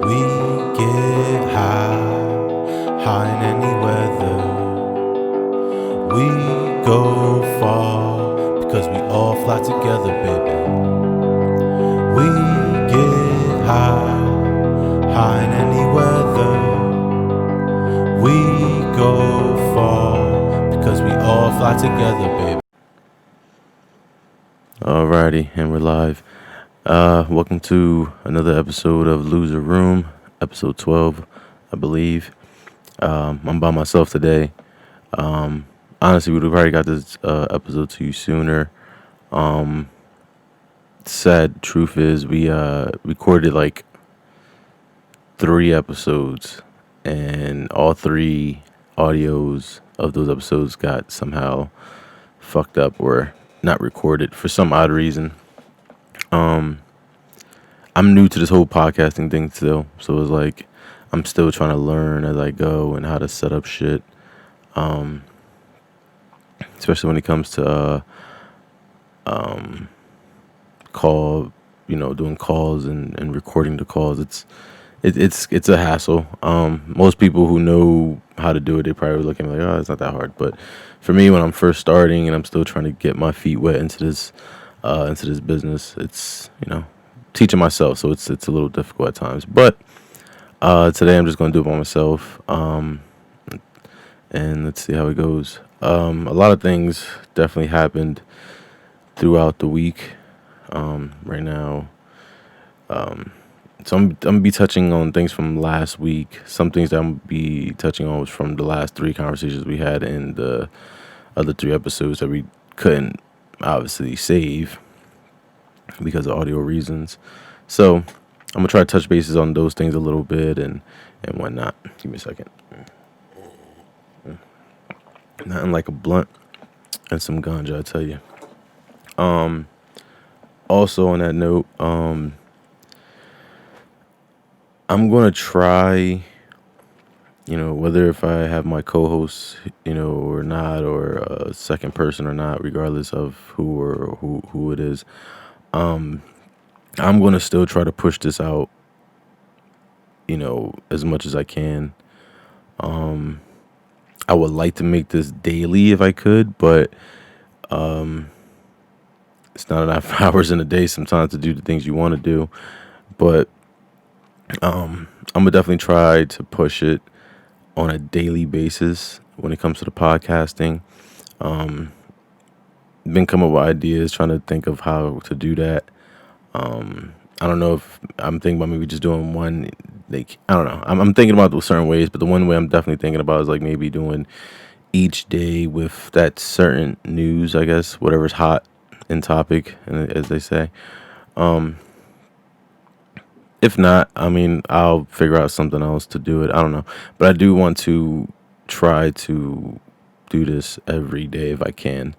We get high in any weather. We go far because we all fly together, baby. We get high in any weather. We go far because we all fly together, baby. Alrighty, and we're live. Welcome to another episode of Loser Room, episode 12, I believe. I'm by myself today. Honestly, we'd have probably got this episode to you sooner. Sad truth is, we recorded like 3 episodes, and all 3 audios of those episodes got somehow fucked up or not recorded for some odd reason. I'm new to this whole podcasting thing still, so it's like I'm still trying to learn as I go and how to set up shit. Especially when it comes to call, doing calls and recording the calls. It's a hassle. Most people who know how to do it, they probably look at me like, oh, it's not that hard. But for me, when I'm first starting and I'm still trying to get my feet wet into this business, it's teaching myself, so it's a little difficult at times. But today I'm just gonna do it by myself, and let's see how it goes. A lot of things definitely happened throughout the week. Right now, so I'm gonna be touching on things from last week. Some things that I'm gonna be touching on was from the last 3 conversations we had in the other 3 episodes that we couldn't obviously save because of audio reasons. So I'm gonna try to touch bases on those things a little bit and whatnot. Give me a second. Nothing like a blunt and some ganja, I tell you. Also on that note, I'm gonna try, whether if I have my co-host, or not, or a second person or not, regardless of who it is. I'm gonna still try to push this out, as much as I can. I would like to make this daily if I could, but it's not enough hours in a day sometimes to do the things you want to do. But I'm gonna definitely try to push it on a daily basis when it comes to the podcasting. Been coming up with ideas, trying to think of how to do that. I don't know if I'm thinking about maybe just doing one. Like, I don't know. I'm thinking about those certain ways, but the one way I'm definitely thinking about is like maybe doing each day with that certain news, I guess, whatever's hot in topic, as they say. If not, I mean, I'll figure out something else to do it. I don't know. But I do want to try to do this every day if I can.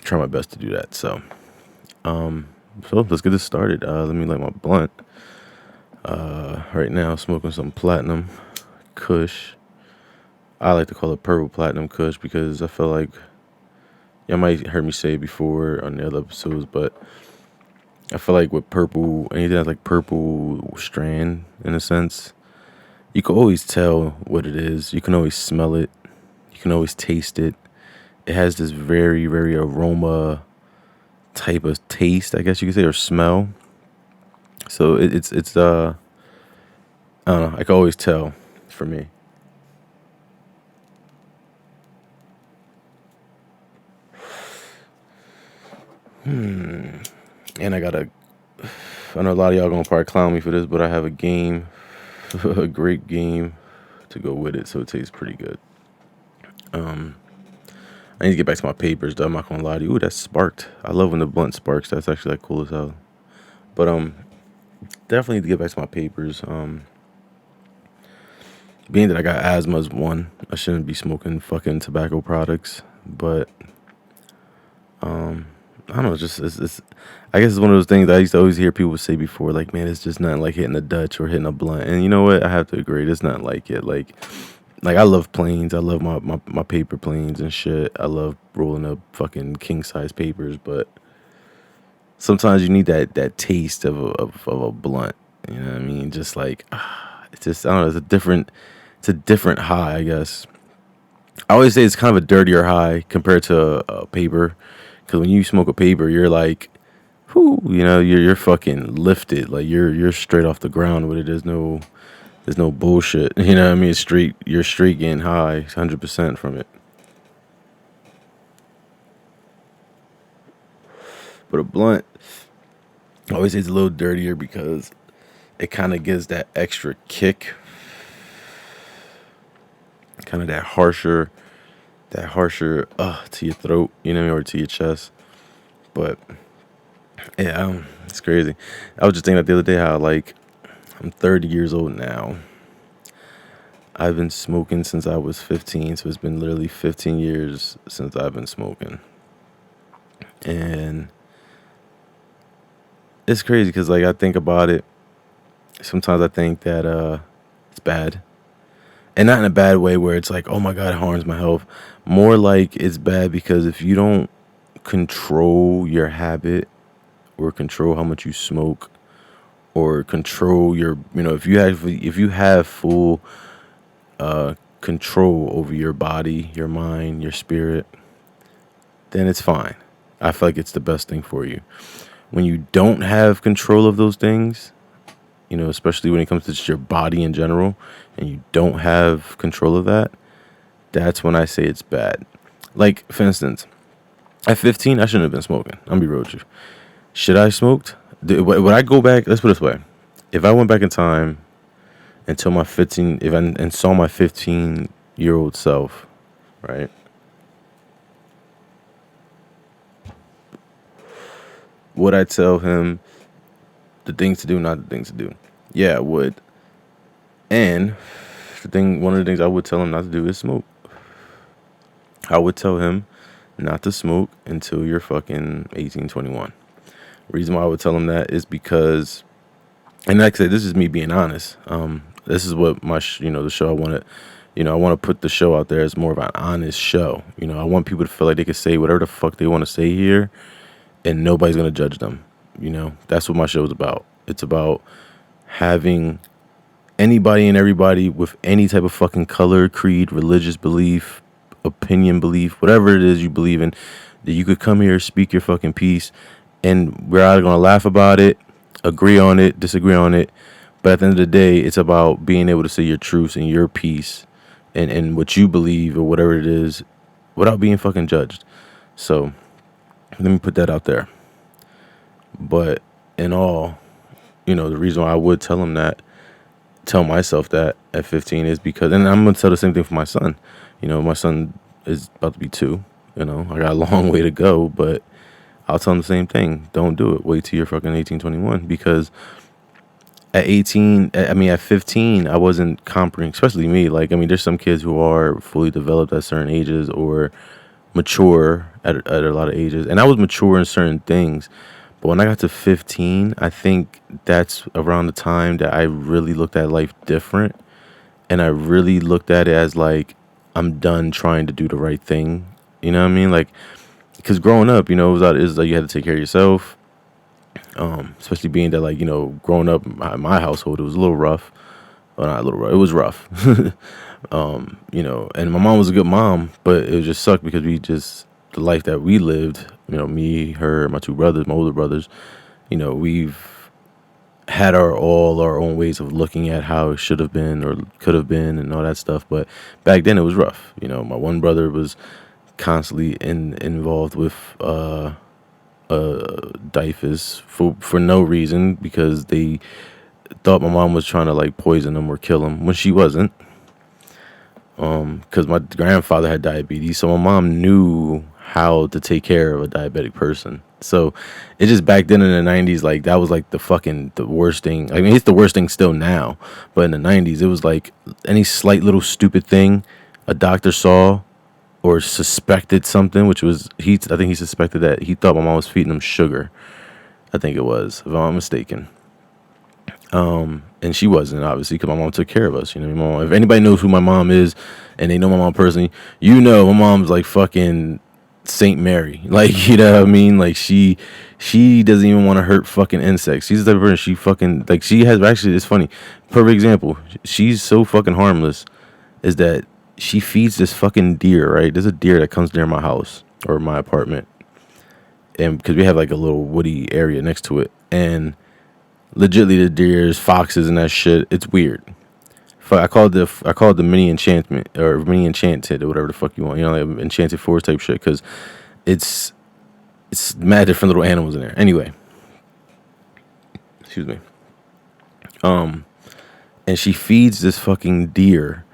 Try my best to do that. So let's get this started. Let me light my blunt. Right now, smoking some platinum Kush. I like to call it purple platinum Kush because I feel like y'all might heard me say it before on the other episodes, but I feel like with purple, anything that's like purple strand in a sense, you can always tell what it is. You can always smell it. You can always taste it. It has this very, very aroma type of taste, I guess you could say, or smell. So it's I don't know. I can always tell for me. And I know a lot of y'all gonna probably clown me for this, but I have a game, a great game to go with it, so it tastes pretty good. I need to get back to my papers, though. I'm not gonna lie to you. Ooh, that sparked. I love when the blunt sparks. That's actually like cool as hell. But definitely need to get back to my papers. Being that I got asthma is one, I shouldn't be smoking fucking tobacco products. But I don't know. It's I guess it's one of those things I used to always hear people say before. Like, man, it's just not like hitting a Dutch or hitting a blunt. And you know what? I have to agree. It's not like it. Like I love planes. I love my paper planes and shit. I love rolling up fucking king size papers. But sometimes you need that taste of a blunt You know what I mean? Just like it's just I don't know. It's a different high, I guess. I always say it's kind of a dirtier high compared to paper, because when you smoke a paper, you're like, whoo, you're fucking lifted, like you're straight off the ground with it. There's no bullshit. You know what I mean? You're straight getting high, 100% from it. But a blunt, I always say it's a little dirtier because it kind of gives that extra kick, kind of that harsher to your throat, you know, or to your chest. But yeah, it's crazy. I was just thinking that the other day how like I'm 30 years old now. I've been smoking since I was 15, so it's been literally 15 years since I've been smoking. And it's crazy because like I think about it, sometimes I think that it's bad. And not in a bad way where it's like, oh my God, it harms my health. More like it's bad because if you don't control your habit or control how much you smoke or control your, if you have full control over your body, your mind, your spirit, then it's fine. I feel like it's the best thing for you. When you don't have control of those things, especially when it comes to just your body in general, and you don't have control of that, that's when I say it's bad. Like, for instance, at 15, I shouldn't have been smoking. I'm gonna be real with you. Should I have smoked? Would I go back? Let's put it this way. If I went back in time until my 15, and saw my 15-year-old self, right? Would I tell him the things to do, not the things to do? Yeah, I would. And one of the things I would tell him not to do is smoke. I would tell him not to smoke until you're fucking 18, 21. Reason why I would tell him that is because, and like I said, this is me being honest. This is what my, the show I want to, I want to put the show out there as more of an honest show. I want people to feel like they can say whatever the fuck they want to say here, and nobody's gonna judge them. That's what my show is about. It's about having anybody and everybody with any type of fucking color, creed, religious belief, opinion, belief, whatever it is you believe in, that you could come here, speak your fucking piece, and we're either gonna laugh about it, agree on it, disagree on it, but at the end of the day, it's about being able to say your truths and your piece and what you believe or whatever it is without being fucking judged. So let me put that out there. But in all, the reason why I would tell myself that at 15 is because, and I'm going to tell the same thing for my son. My son is about to be 2. I got a long way to go, but I'll tell him the same thing. Don't do it. Wait till you're fucking 18, 21. Because at 15, I wasn't comprehending, especially me. Like, there's some kids who are fully developed at certain ages or mature at a lot of ages. And I was mature in certain things. But when I got to 15, I think that's around the time that I really looked at life different. And I really looked at it as like, I'm done trying to do the right thing. You know what I mean? Like, because growing up, it was like you had to take care of yourself. Especially being that, like, growing up in my household, it was a little rough. Well, not a little rough. It was rough. And my mom was a good mom, but it just sucked because the life that we lived, me, her, my 2 brothers, my older brothers, we've had our own ways of looking at how it should have been or could have been and all that stuff. But back then it was rough. My one brother was constantly involved with DIFUS for no reason, because they thought my mom was trying to like poison him or kill him when she wasn't. Because my grandfather had diabetes, so my mom knew how to take care of a diabetic person. So it just back then in the 90s, like that was like the worst thing. It's the worst thing still now, but in the 90s, it was like any slight little stupid thing a doctor saw or suspected something, which was I think he suspected that he thought my mom was feeding him sugar. I think it was, if I'm not mistaken. And she wasn't, obviously, because my mom took care of us. My mom, if anybody knows who my mom is and they know my mom personally, my mom's like fucking Saint Mary. Like, you know what I mean? Like, she doesn't even want to hurt fucking insects. She's the type of person, she fucking, like, she has, actually, it's funny. Perfect example. She's so fucking harmless, is that she feeds this fucking deer, right? There's a deer that comes near my house or my apartment. And because we have like a little woody area next to it. And legitly the deers, foxes, and that shit, it's weird. I call it the mini enchantment or mini enchanted or whatever the fuck you want, you know, like enchanted forest type shit, because it's mad different little animals in there. Anyway, excuse me. And she feeds this fucking deer.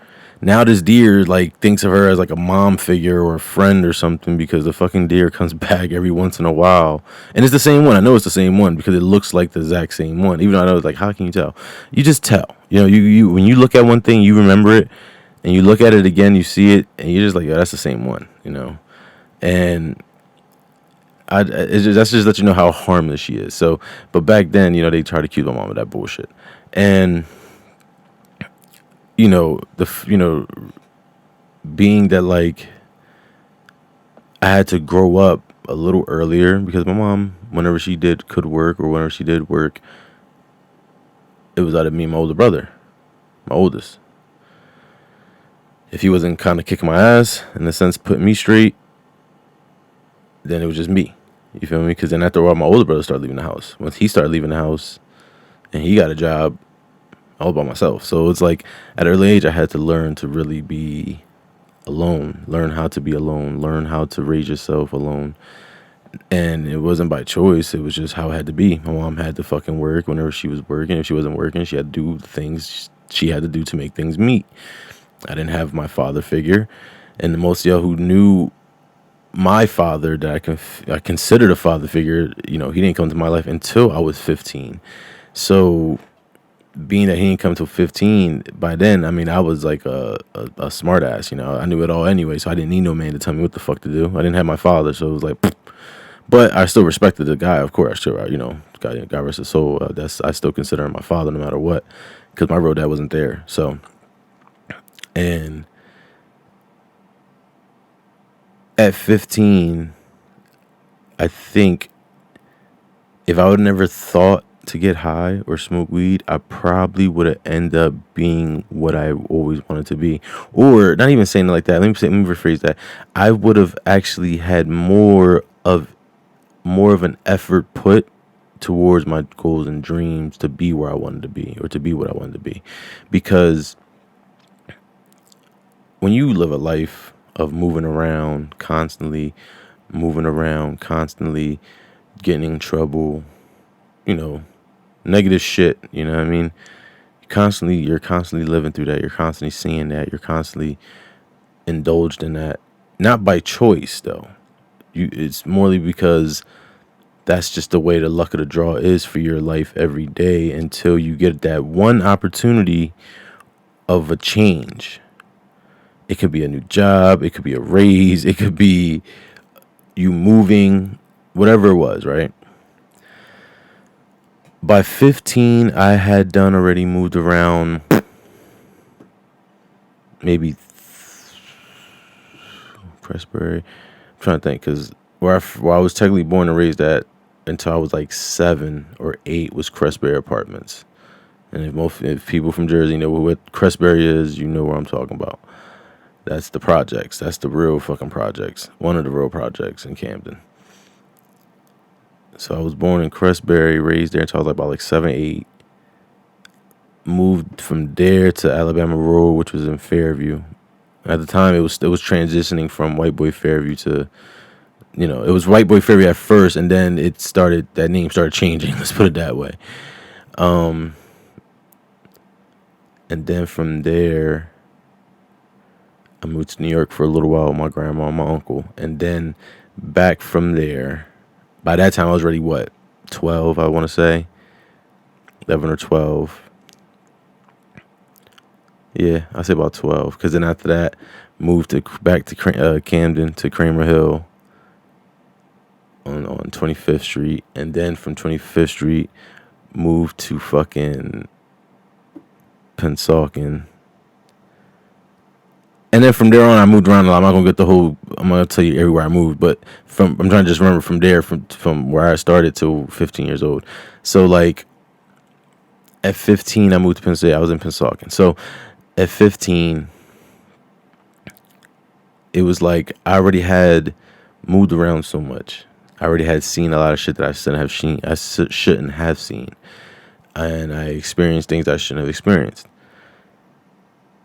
Now this deer like thinks of her as like a mom figure or a friend or something, because the fucking deer comes back every once in a while, and it's the same one. I know it's the same one because it looks like the exact same one. Even though I know, it's like, how can you tell? You just tell. You know, you when you look at one thing, you remember it, and you look at it again, you see it, and you're just like, yeah, that's the same one. You know, and that's just let you know how harmless she is. So, but back then, you know, they tried to accuse my mom of that bullshit, and being that like I had to grow up a little earlier, because my mom, whenever she could work, or whenever she did work, it was out of me and my older brother, my oldest. If he wasn't kind of kicking my ass, in a sense, putting me straight, then it was just me. You feel me? Because then after a while, my older brother started leaving the house. Once he started leaving the house and he got a job, I was by myself. So it's like at an early age, I had to learn to really be alone, learn how to be alone, learn how to raise yourself alone. And it wasn't by choice. It was just how it had to be. My mom had to fucking work whenever she was working. If she wasn't working, she had to do the things she had to do to make things meet. I didn't have my father figure. And most of y'all who knew my father, that I considered a father figure, you know, he didn't come to my life until I was 15. So being that he didn't come till 15, by then, I mean, I was like a smart ass, you know. I knew it all anyway, so I didn't need no man to tell me what the fuck to do. I didn't have my father, so it was like, but I still respected the guy, of course. Sure, you know, God rest his soul. I still consider him my father no matter what, because my real dad wasn't there. So, and at 15, I think if I would have never thought to get high or smoke weed, I probably would have ended up being what I always wanted to be. Or not even saying it like that. Let me rephrase that. I would have actually had more of an effort put towards my goals and dreams to be where I wanted to be, or to be what I wanted to be. Because when you live a life of moving around constantly, getting in trouble, you know, negative shit, you know what I mean? You're constantly living through that. You're constantly seeing that. You're constantly indulged in that. Not by choice, though. It's morely because that's just the way the luck of the draw is for your life every day, until you get that one opportunity of a change. It could be a new job. It could be a raise. It could be you moving, whatever it was, right? By 15, I had moved around maybe Pressbury. I'm trying to think, because where I was technically born and raised at until I was like 7 or 8 was Crestbury Apartments. And if people from Jersey know what Crestbury is, you know where I'm talking about. That's the projects. That's the real fucking projects. One of the real projects in Camden. So I was born in Crestbury, raised there until I was about 7, 8. Moved from there to Alabama Road, which was in Fairview. At the time, it was transitioning from White Boy Fairview to, you know, it was White Boy Fairview at first, and then that name started changing. Let's put it that way. And then from there, I moved to New York for a little while with my grandma and my uncle. And then back from there, by that time I was already, 12, I want to say. 11 or 12. Yeah, I say about 12. Because then after that, moved back to Camden, to Kramer Hill on 25th Street. And then from 25th Street, moved to fucking Pennsauken. And then from there on, I moved around a lot. I'm not gonna get the whole. I'm gonna tell you everywhere I moved, but I'm trying to just remember from there, from where I started to 15 years old. So like at 15, I moved to Penn State. I was in Pennsauken. So at 15, it was like I already had moved around so much. I already had seen a lot of shit that I shouldn't have seen. Shouldn't have seen, and I experienced things I shouldn't have experienced.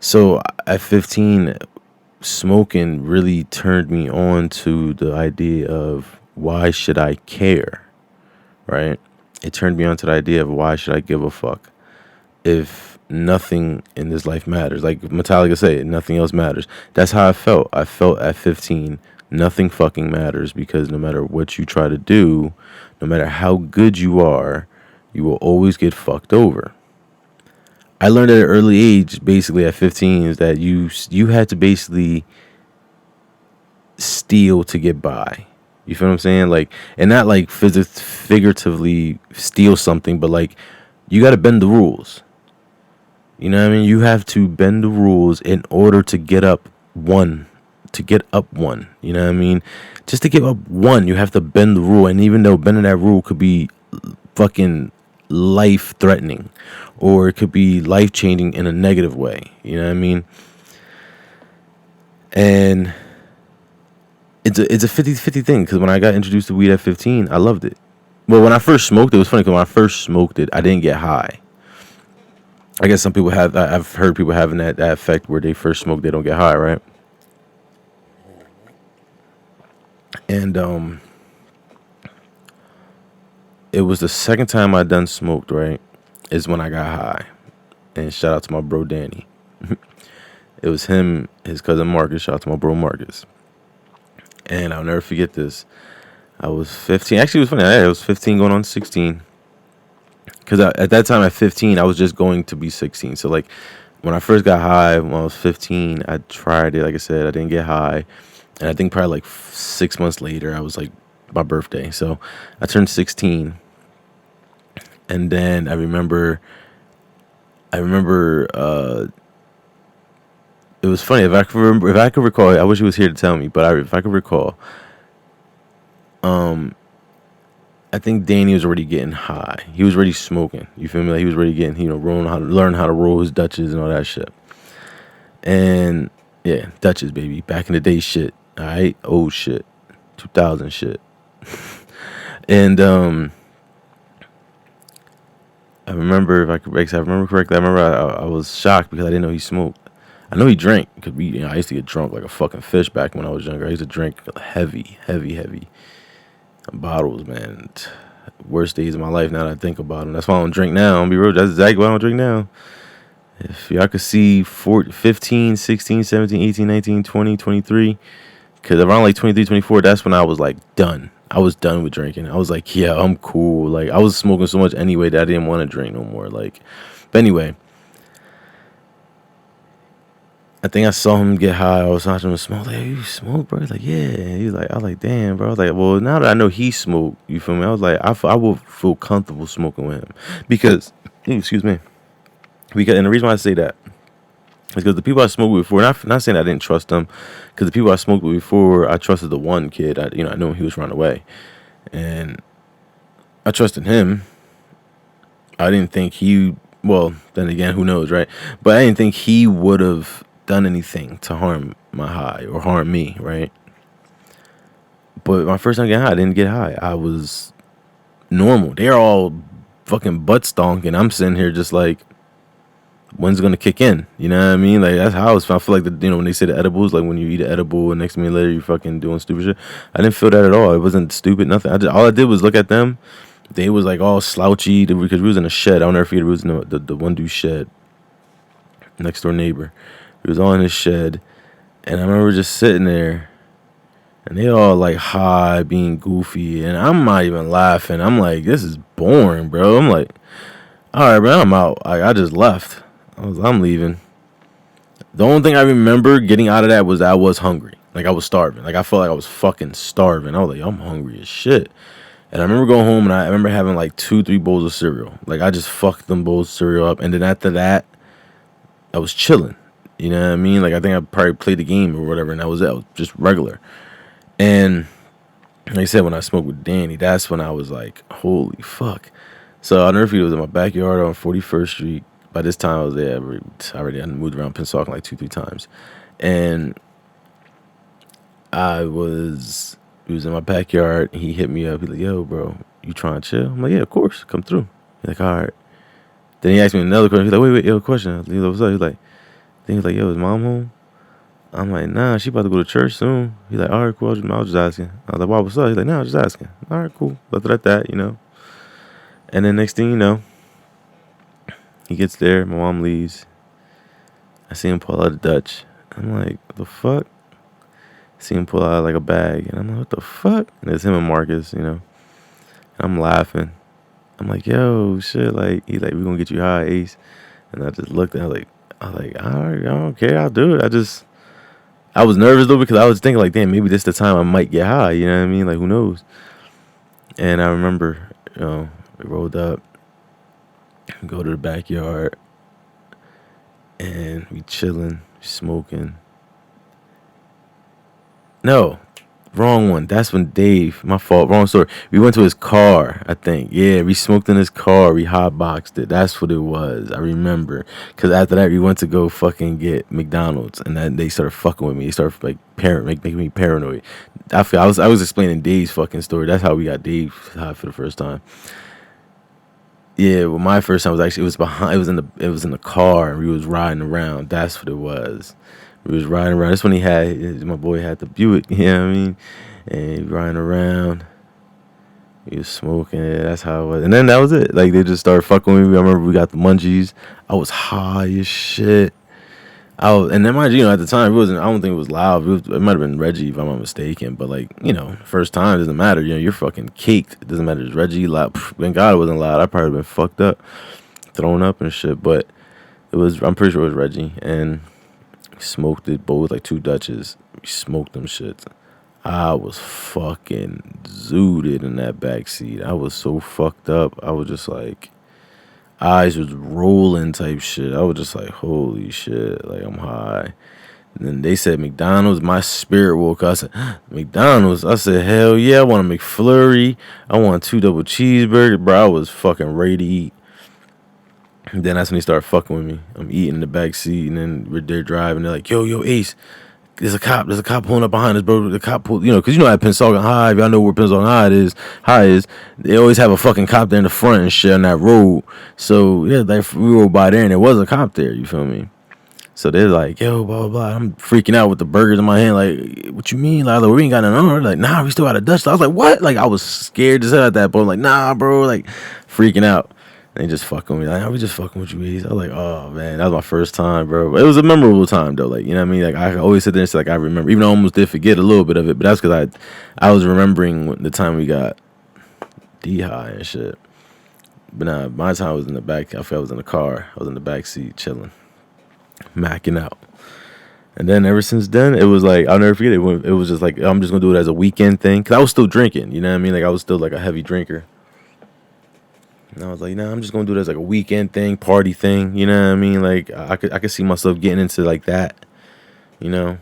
So at 15, smoking really turned me on to the idea of why should I care, right? It turned me on to the idea of why should I give a fuck if nothing in this life matters. Like Metallica said, nothing else matters. That's how I felt. I felt at 15, nothing fucking matters because no matter what you try to do, no matter how good you are, you will always get fucked over. I learned at an early age, basically at 15, is that you had to basically steal to get by. You feel what I'm saying? Like, and not like figuratively steal something, but like you got to bend the rules. You know what I mean? You have to bend the rules in order to get up one. To get up one. You know what I mean? Just to get up one, you have to bend the rule. And even though bending that rule could be fucking life threatening, or it could be life changing in a negative way. You know what I mean? And it's a 50-50 thing, because when I got introduced to weed at 15, I loved it. Well, when I first smoked it, was funny because when I first smoked it, I didn't get high. I guess some people have, I've heard people having that effect where they first smoke, they don't get high, right? And it was the second time I done smoked, right? Is when I got high. And shout out to my bro Danny. It was him, his cousin Marcus. Shout out to my bro Marcus. And I'll never forget this. I was 15. Actually, it was funny. I was 15 going on 16. Because at that time at 15, I was just going to be 16. So, like, when I first got high, when I was 15, I tried it. Like I said, I didn't get high. And I think probably like 6 months later, I was like, my birthday. So, I turned 16. And then I remember, it was funny. If I could recall, I wish he was here to tell me, but if I could recall, I think Danny was already getting high. He was already smoking. You feel me? Like he was already getting, learn how to roll his Dutches and all that shit. And yeah, Dutches, baby. Back in the day shit. All right? Old shit. 2000 shit. And I remember, if I remember correctly, I was shocked because I didn't know he smoked. I know he drank. I used to get drunk like a fucking fish back when I was younger. I used to drink heavy bottles, man. Worst days of my life now that I think about them. That's why I don't drink now. I'll be real. That's exactly why I don't drink now. If y'all could see 15, 16, 17, 18, 19, 20, 23, because around like 23, 24, that's when I was like done. I was done with drinking. I was like, yeah, I'm cool. Like, I was smoking so much anyway that I didn't want to drink no more. Like, but anyway, I think I saw him get high. I was watching him smoke. Like, hey, you smoke, bro? He's like, yeah. He was like, I was like, damn, bro. I was like, well, now that I know he smoked, you feel me? I was like, I will feel comfortable smoking with him because, excuse me, and the reason why I say that is because the people I smoked with before, not saying I didn't trust them, because the people I smoked with before, I trusted the one kid. I knew he was running away, and I trusted him. I didn't think well, then again, who knows, right? But I didn't think he would have done anything to harm my high or harm me, right? But my first time getting high, I didn't get high. I was normal. They're all fucking butt stonking. I'm sitting here just like, when's it gonna kick in? You know what I mean? Like, that's how I was. I feel like when they say the edibles, like when you eat an edible and next minute later you fucking doing stupid shit. I didn't feel that at all. It wasn't stupid, nothing. All I did was look at them. They was like all slouchy because we was in a shed. I'll never forget. We was in the one dude's shed, next door neighbor. He was all in his shed, and I remember just sitting there, and they all like high, being goofy, and I'm not even laughing. I'm like, this is boring, bro. I'm like, all right, bro, I'm out. I just left. I'm leaving. The only thing I remember getting out of that was I was hungry. Like, I was starving. Like, I felt like I was fucking starving. I was like, I'm hungry as shit. And I remember going home, and I remember having like 2-3 bowls of cereal. Like, I just fucked them bowls of cereal up, and then after that, I was chilling. You know what I mean? Like, I think I probably played the game or whatever, and that was it. I was just regular. And like I said, when I smoked with Danny, that's when I was like, holy fuck. So I'll never forget, it was in my backyard on 41st Street. By this time, I was there already. I moved around Pensacola like 2-3 times. And it was in my backyard. He hit me up. He's like, yo, bro, you trying to chill? I'm like, yeah, of course. Come through. He's like, all right. Then he asked me another question. He's like, wait, yo, question. He's like, what's up? He's like, yo, is mom home? I'm like, nah, she about to go to church soon. He's like, all right, cool. I was just asking. I was like, why, what's up? He's like, nah, just asking. All right, cool. Left it at that, you know. And then next thing you know, he gets there. My mom leaves. I see him pull out a Dutch. I'm like, what the fuck? I see him pull out like a bag. And I'm like, what the fuck? And it's him and Marcus, you know. And I'm laughing. I'm like, yo, shit. Like, he's like, we gonna get you high, Ace. And I just looked at him all right, I don't care. I'll do it. I was nervous though because I was thinking like, damn, maybe this the time I might get high. You know what I mean? Like, who knows? And I remember, you know, we rolled up, go to the backyard, and we chilling, smoking. No, wrong one. That's when Dave, my fault, wrong story. We went to his car, I think. Yeah, we smoked in his car. We hotboxed it. That's what it was. I remember. Because after that, we went to go fucking get McDonald's. And then they started fucking with me. They started like making me paranoid. I was explaining Dave's fucking story. That's how we got Dave high for the first time. Yeah, well, my first time it was in the car and we was riding around. That's what it was. We was riding around. That's when my boy had the Buick, you know what I mean? And he riding around. He was smoking it. That's how it was. And then that was it. Like, they just started fucking with me. I remember we got the munchies. I was high as shit. And then mind you, at the time, I don't think it was loud. It might have been Reggie, if I'm not mistaken. But, like, you know, first time, it doesn't matter. You know, you're fucking caked. It doesn't matter if it's Reggie loud. Thank God it wasn't loud. I probably been fucked up, thrown up and shit. But I'm pretty sure it was Reggie. And smoked it both, like 2 Dutches. We smoked them shits. I was fucking zooted in that backseat. I was so fucked up. I was just like, eyes was rolling type shit. I was just like, holy shit, like I'm high. And then they said McDonald's. My spirit woke up. I said, McDonald's? I said, hell yeah, I want a McFlurry. I want 2 double cheeseburgers. Bro, I was fucking ready to eat. And then that's when he started fucking with me. I'm eating in the back seat, and then they're driving. They're like, yo, Ace, there's a cop pulling up behind us, bro. The cop pulled, because at Pensacola High, if y'all know where Pensacola High is, they always have a fucking cop there in the front and shit on that road. So, yeah, we rode by there, and there was a cop there, you feel me? So they're like, yo, blah, blah, blah. I'm freaking out with the burgers in my hand. Like, what you mean? Like, we ain't got nothing on. Like, nah, we still got a Dutch. I was like, what? Like, I was scared as hell at that point. Like, nah, bro. Like, freaking out. They just fucking with me. Like, we just fucking with you, Ace. I was like, oh, man, that was my first time, bro. But it was a memorable time, though. Like, you know what I mean? Like, I always sit there and say, like, I remember. Even though I almost did forget a little bit of it. But that's because I was remembering the time we got D-high and shit. But nah, my time was in the back. I felt I was in the car. I was in the back seat chilling, macking out. And then ever since then, it was like, I'll never forget it. It was just like, I'm just going to do it as a weekend thing. Because I was still drinking, you know what I mean? Like, I was still like a heavy drinker. And I was like, nah, I'm just going to do it as like a weekend thing, party thing, you know what I mean? Like, I could see myself getting into like that, you know?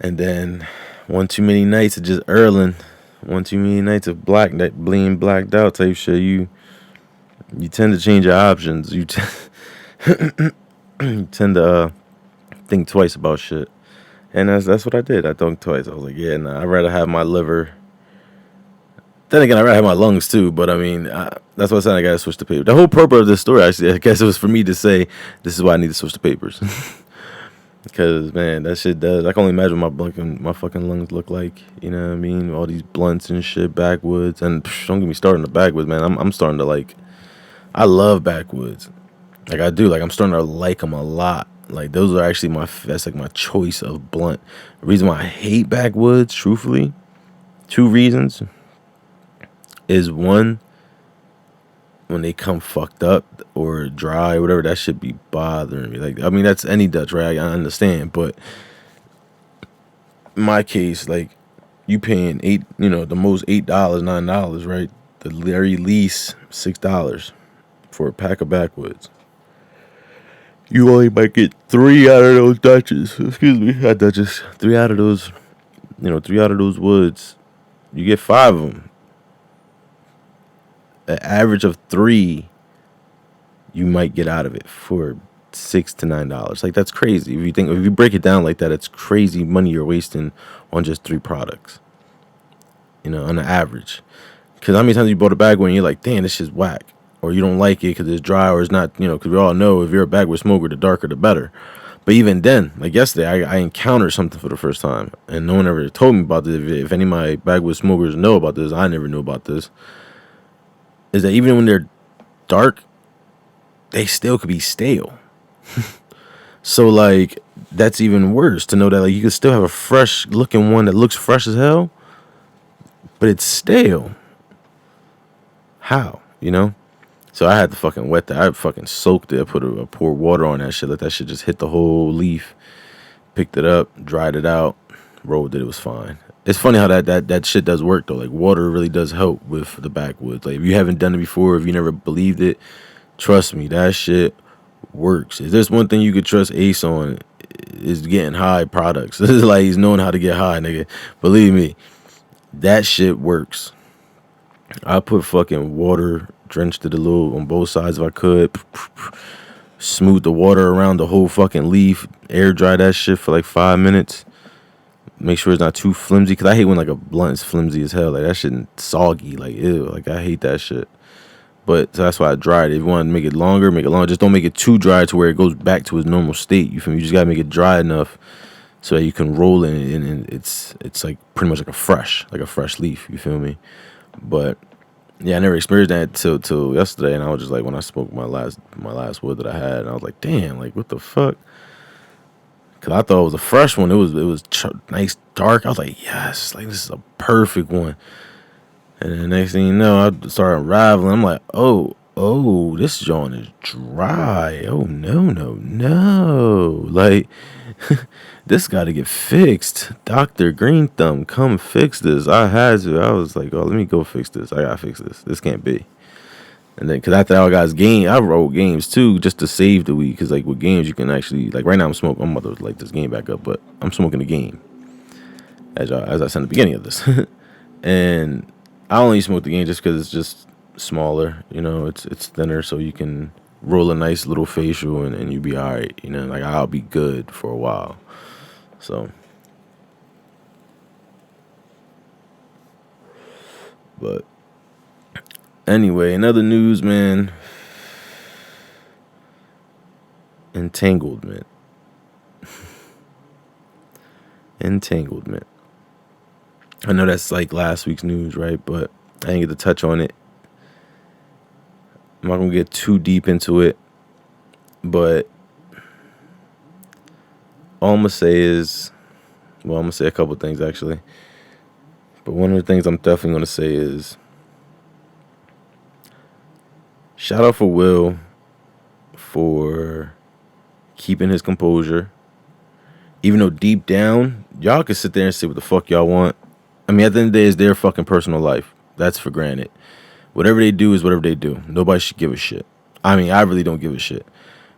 And then one too many nights of just Erling, one too many nights of being blacked out type shit, you tend to change your options. You tend to think twice about shit. And that's what I did. I thought twice. I was like, yeah, nah, I'd rather have my liver. Then again, I'd rather have my lungs too. But I mean, that's why I said I got to switch the paper. The whole purpose of this story, actually, I guess it was for me to say, this is why I need to switch the papers. Because, man, that shit does. I can only imagine what my fucking lungs look like. You know what I mean? All these blunts and shit, backwoods. And don't get me started on the backwoods, man. I'm starting to like, I love backwoods. Like, I do. Like, I'm starting to like them a lot. Like, those are actually that's like my choice of blunt. The reason why I hate backwoods, truthfully, 2 reasons. Is one, when they come fucked up or dry or whatever, that should be bothering me. Like, I mean, that's any Dutch, right? I understand. But in my case, like, you paying the most $8, $9, right? The very least $6 for a pack of backwoods. you only might get 3 out of those Dutches. Excuse me, not Dutches. 3 out of those, 3 out of those woods. You get 5 of them. An average of 3, you might get out of it for $6 to $9. Like, that's crazy. If you break it down like that, it's crazy money you're wasting on just 3 products. On the average. Because how many times you bought a bag when you're like, damn, this shit's whack, or you don't like it because it's dry, or it's not, because we all know if you're a backwoods smoker, the darker the better. But even then, like yesterday, I encountered something for the first time, and no one ever told me about this. If any of my backwoods smokers know about this, I never knew about this. Is that even when they're dark, they still could be stale. So like, that's even worse to know that like you could still have a fresh looking one that looks fresh as hell, but it's stale. How? So I had to fucking wet that. I fucking soaked it. I poured water on that shit. Let that shit just hit the whole leaf. Picked it up, dried it out, rolled it. It was fine. It's funny how that shit does work though. Like, water really does help with the backwoods. Like, if you haven't done it before, if you never believed it, trust me, that shit works. If there's one thing you could trust Ace on, is getting high products. This is like he's knowing how to get high, nigga. Believe me, that shit works. I put fucking water, drenched it a little on both sides if I could. Smooth the water around the whole fucking leaf. Air dry that shit for like 5 minutes. Make sure it's not too flimsy, because I hate when like a blunt is flimsy as hell. Like, that shit soggy. Like, ew. Like, I hate that shit. But so that's why I dried it. If you want to make it longer, make it longer. Just don't make it too dry to where it goes back to its normal state. You feel me? You just gotta make it dry enough so that you can roll it, and it's like pretty much like a fresh leaf. You feel me? But yeah, I never experienced that till yesterday, and I was just like, when I smoked my last wood that I had, and I was like, damn, like, what the fuck? Cause I thought it was a fresh one. It was nice dark. I was like, yes, like, this is a perfect one. And then next thing you know, I started unraveling. I'm like, oh, this joint is dry. Oh, no. Like, this got to get fixed. Dr. Green Thumb, come fix this. I had to. I was like, oh, let me go fix this. I got to fix this. This can't be. And then, because after I got game, I wrote games too, just to save the weed. Because like with games, you can actually, like right now I'm about to light this game back up, but I'm smoking the game. As I said in the beginning of this. And I only smoke the game just because it's just smaller, it's thinner, so you can roll a nice little facial and you be all right, like I'll be good for a while. So, but anyway, in other news, man, entanglement. I know that's like last week's news, right? But I didn't get to touch on it. I'm not gonna get too deep into it, but all I'm gonna say is, well, I'm gonna say a couple things actually. But one of the things I'm definitely gonna say is, shout out for Will for keeping his composure. Even though deep down, y'all can sit there and say what the fuck y'all want. I mean, at the end of the day, it's their fucking personal life. That's for granted. Whatever they do is whatever they do. Nobody should give a shit. I mean, I really don't give a shit.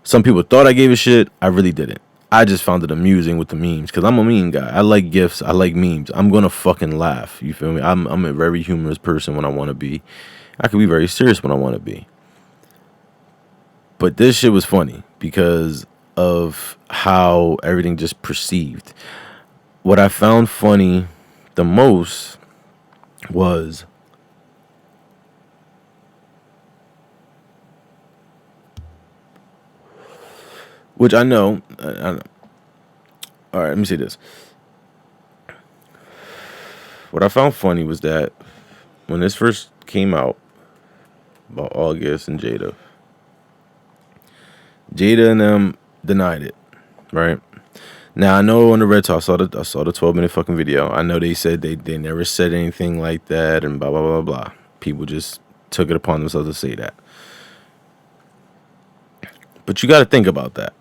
Some people thought I gave a shit. I really didn't. I just found it amusing with the memes, because I'm a meme guy. I like GIFs. I like memes. I'm going to fucking laugh. You feel me? I'm a very humorous person when I want to be. I can be very serious when I want to be. But this shit was funny because of how everything just perceived. What I found funny the most was which I know. All right, let me say this. What I found funny was that when this first came out about August and Jada and them denied it, right? Now I know on the Red Talk, I saw the 12-minute fucking video. I know they said they never said anything like that and blah blah blah blah. People just took it upon themselves to say that. But you got to think about that.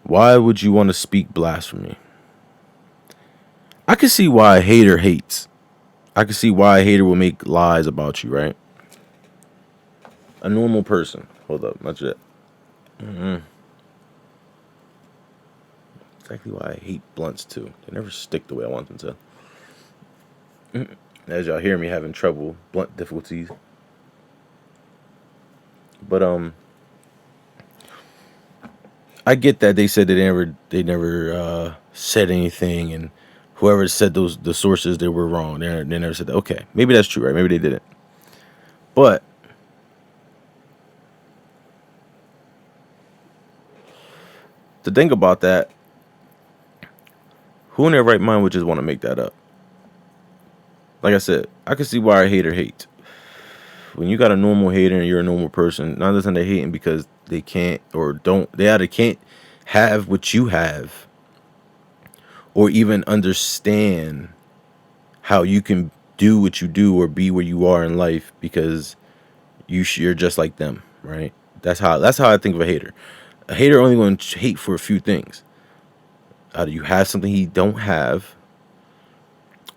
Why would you want to speak blasphemy? I can see why a hater hates. I can see why a hater will make lies about you, right? A normal person. Hold up, not yet. Mm-hmm. Exactly why I hate blunts too. They never stick the way I want them to. As y'all hear me having trouble, blunt difficulties. But I get that they said they never said anything, and whoever said the sources they were wrong. They never said that. Okay, maybe that's true, right? Maybe they didn't. But the thing about that, who in their right mind would just want to make that up? Like I said, I can see why a hater hates. When you got a normal hater and you're a normal person, not that they're hating because they can't or don't, they either can't have what you have or even understand how you can do what you do or be where you are in life because you're just like them, right? That's how I think of a hater. A hater only going to hate for a few things. Either you have something he don't have,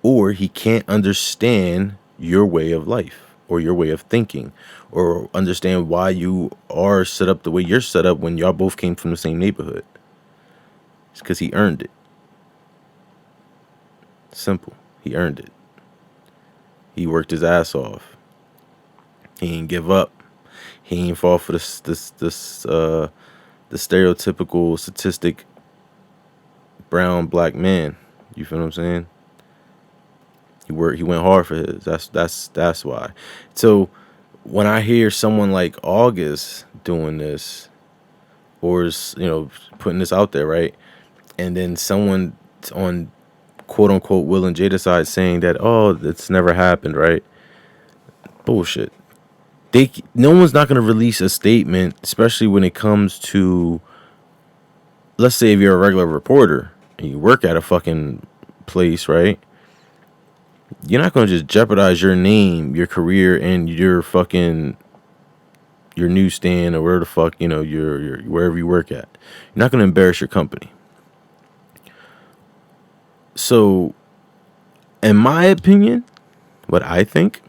or he can't understand your way of life or your way of thinking, or understand why you are set up the way you're set up when y'all both came from the same neighborhood. It's because he earned it. Simple. He earned it. He worked his ass off. He didn't give up. He didn't fall for the stereotypical statistic brown black man. You feel what I'm saying? He went hard for his. That's why. So when I hear someone like August doing this, or is, putting this out there, right, and then someone on quote unquote Will and Jada side saying that, oh, it's never happened, right? Bullshit. No one's not gonna release a statement, especially when it comes to, let's say if you're a regular reporter and you work at a fucking place, right? You're not gonna just jeopardize your name, your career, and your newsstand or where the fuck, your wherever you work at. You're not gonna embarrass your company. So, in my opinion, what I think,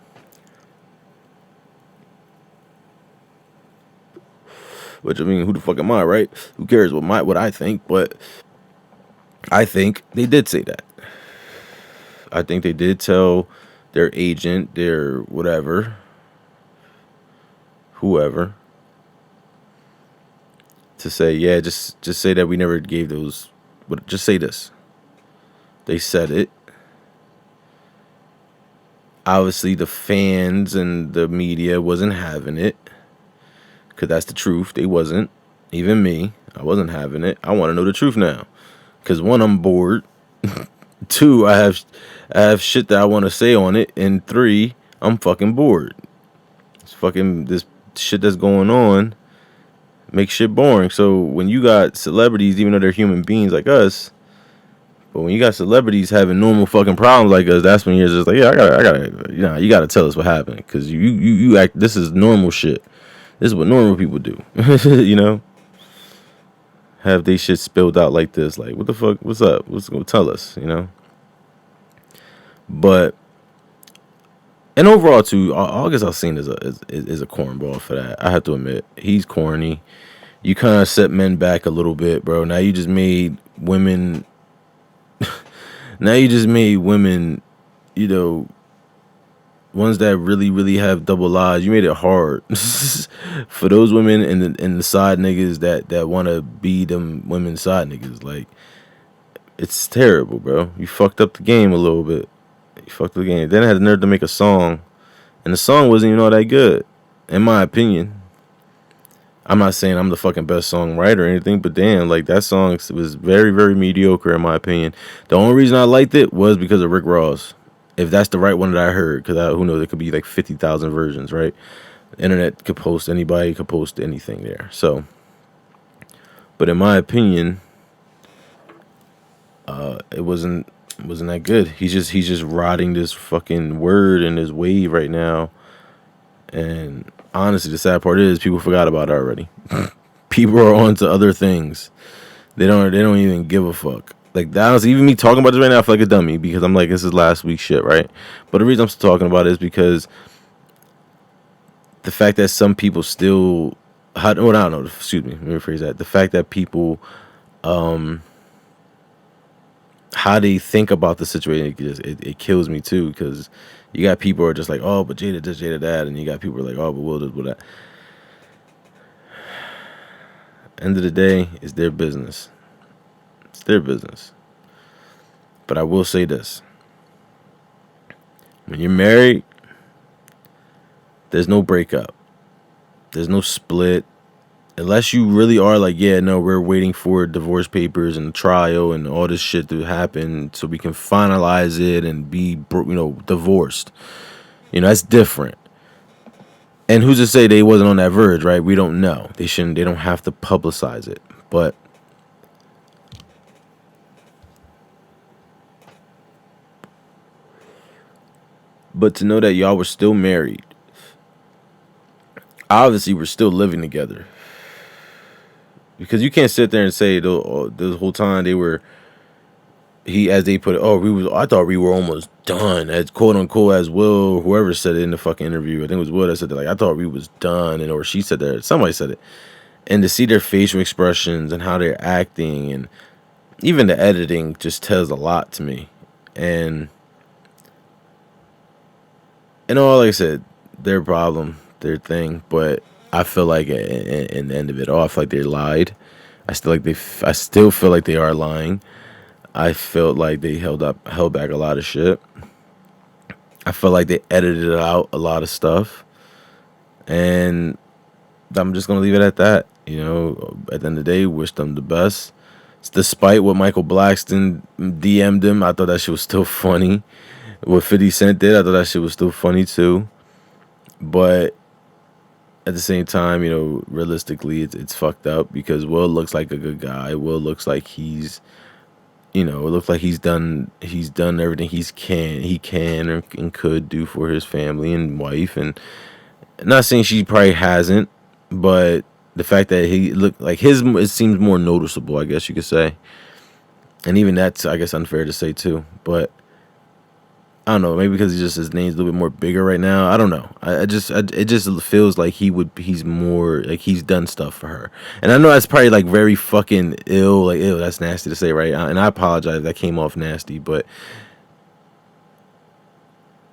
which I mean, who the fuck am I, right? Who cares what I think? But I think they did say that. I think they did tell their agent, their whatever, whoever, to say, yeah, just say that we never gave those. But just say this. They said it. Obviously, the fans and the media wasn't having it, because that's the truth. They wasn't. Even me, I wasn't having it. I want to know the truth now, because one, I'm bored. Two, I have shit that I want to say on it, and three, I'm fucking bored. It's fucking this shit that's going on makes shit boring. So when you got celebrities, even though they're human beings like us, but when you got celebrities having normal fucking problems like us, that's when you're just like, yeah, I gotta, you gotta tell us what happened, because you act. This is normal shit. This is what normal people do. Have they shit spilled out like this? Like, what the fuck? What's up? What's gonna tell us? But and overall too, August Alsina is a cornball for that. I have to admit, he's corny. You kind of set men back a little bit, bro. Now you just made women. Now you just made women, ones that really, really have double lives. You made it hard for those women and the side niggas that want to be them women's side niggas. Like, it's terrible, bro. You fucked up the game a little bit. You fucked up the game. Then I had the nerve to make a song, and the song wasn't even all that good, in my opinion. I'm not saying I'm the fucking best songwriter or anything, but damn, like, that song was very, very mediocre in my opinion. The only reason I liked it was because of Rick Ross. If that's the right one that I heard, because who knows, it could be like 50,000 versions, right? The internet could post, anybody could post anything there. So, but in my opinion, it wasn't that good. He's just rotting this fucking word in his wave right now. And honestly, the sad part is people forgot about it already. People are on to other things. They don't even give a fuck. Like, that was even me talking about this right now, I feel like a dummy, because I'm like, this is last week's shit, right? But the reason I'm still talking about it is because the fact that some people still well, I don't know. Excuse me. Let me rephrase that. The fact that people, um, how they think about the situation, it kills me too. Because you got people who are just like, oh, but Jada this, Jada that, and you got people who are like, oh, but Will this, Will that. End of the day, it's their business. It's their business. But I will say this: when you're married, there's no breakup. There's no split. Unless you really are like, yeah, no, we're waiting for divorce papers and trial and all this shit to happen so we can finalize it and be, divorced. That's different. And who's to say they wasn't on that verge, right? We don't know. They shouldn't. They don't have to publicize it. But to know that y'all were still married, obviously we're still living together. Because you can't sit there and say the whole time as they put it, I thought we were almost done, as quote unquote, as Will, whoever said it in the fucking interview. I think it was Will that said that, like, I thought we was done, or she said that, somebody said it. And to see their facial expressions and how they're acting, and even the editing just tells a lot to me. And all, like I said, their problem, their thing, but I feel like in the end of it all, I feel like they lied. I still feel like they are lying. I felt like they held back a lot of shit. I felt like they edited out a lot of stuff. And I'm just gonna leave it at that. At the end of the day, wish them the best. Despite what Michael Blackson DM'd him, I thought that shit was still funny. What 50 Cent did, I thought that shit was still funny too. But at the same time, realistically, it's fucked up because Will looks like a good guy. Will looks like it looks like he's done everything he can and could do for his family and wife. And not saying she probably hasn't, but the fact that he looked like it seems more noticeable, I guess you could say. And even that's, I guess, unfair to say too. But I don't know, maybe because his name's a little bit more bigger right now. I don't know. It just feels like he's more like he's done stuff for her. And I know that's probably like very fucking ill, like ew, that's nasty to say, right? And I apologize if that came off nasty, but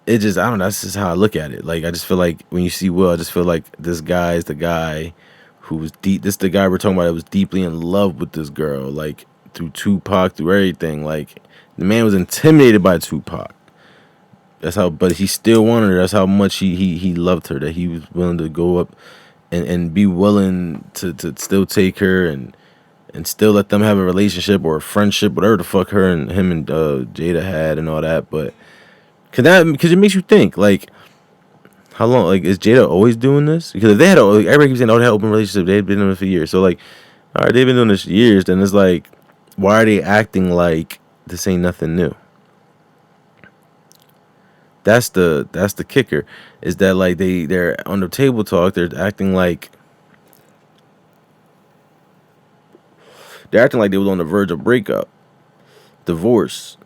I don't know, that's just how I look at it. Like, I just feel like when you see Will, I just feel like this guy is the guy who's deep. This is the guy we're talking about that was deeply in love with this girl, like through Tupac, through everything. Like, the man was intimidated by Tupac. But he still wanted her. That's how much he loved her, that he was willing to go up and be willing to still take her and still let them have a relationship or a friendship, whatever the fuck him and Jada had and all that. But because it makes you think, like, how long, like, is Jada always doing this? Because if they had, everybody keeps saying, oh, they had an open relationship, they've been doing it for years. So, like, all right, they've been doing this for years, then it's like, why are they acting like this ain't nothing new? That's the kicker, is that, like, they're on the table talk, they're acting like they was on the verge of breakup, divorce,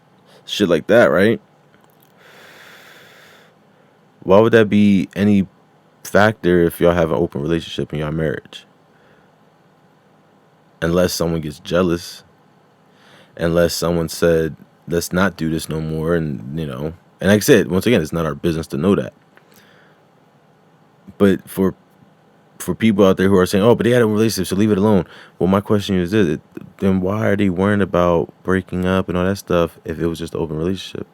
shit like that, right? Why would that be any factor if y'all have an open relationship in y'all marriage? Unless someone gets jealous, unless someone said, let's not do this no more, and and like I said, once again, it's not our business to know that. But for people out there who are saying, oh, but they had a relationship, so leave it alone. Well, my question is this, then why are they worrying about breaking up and all that stuff if it was just an open relationship?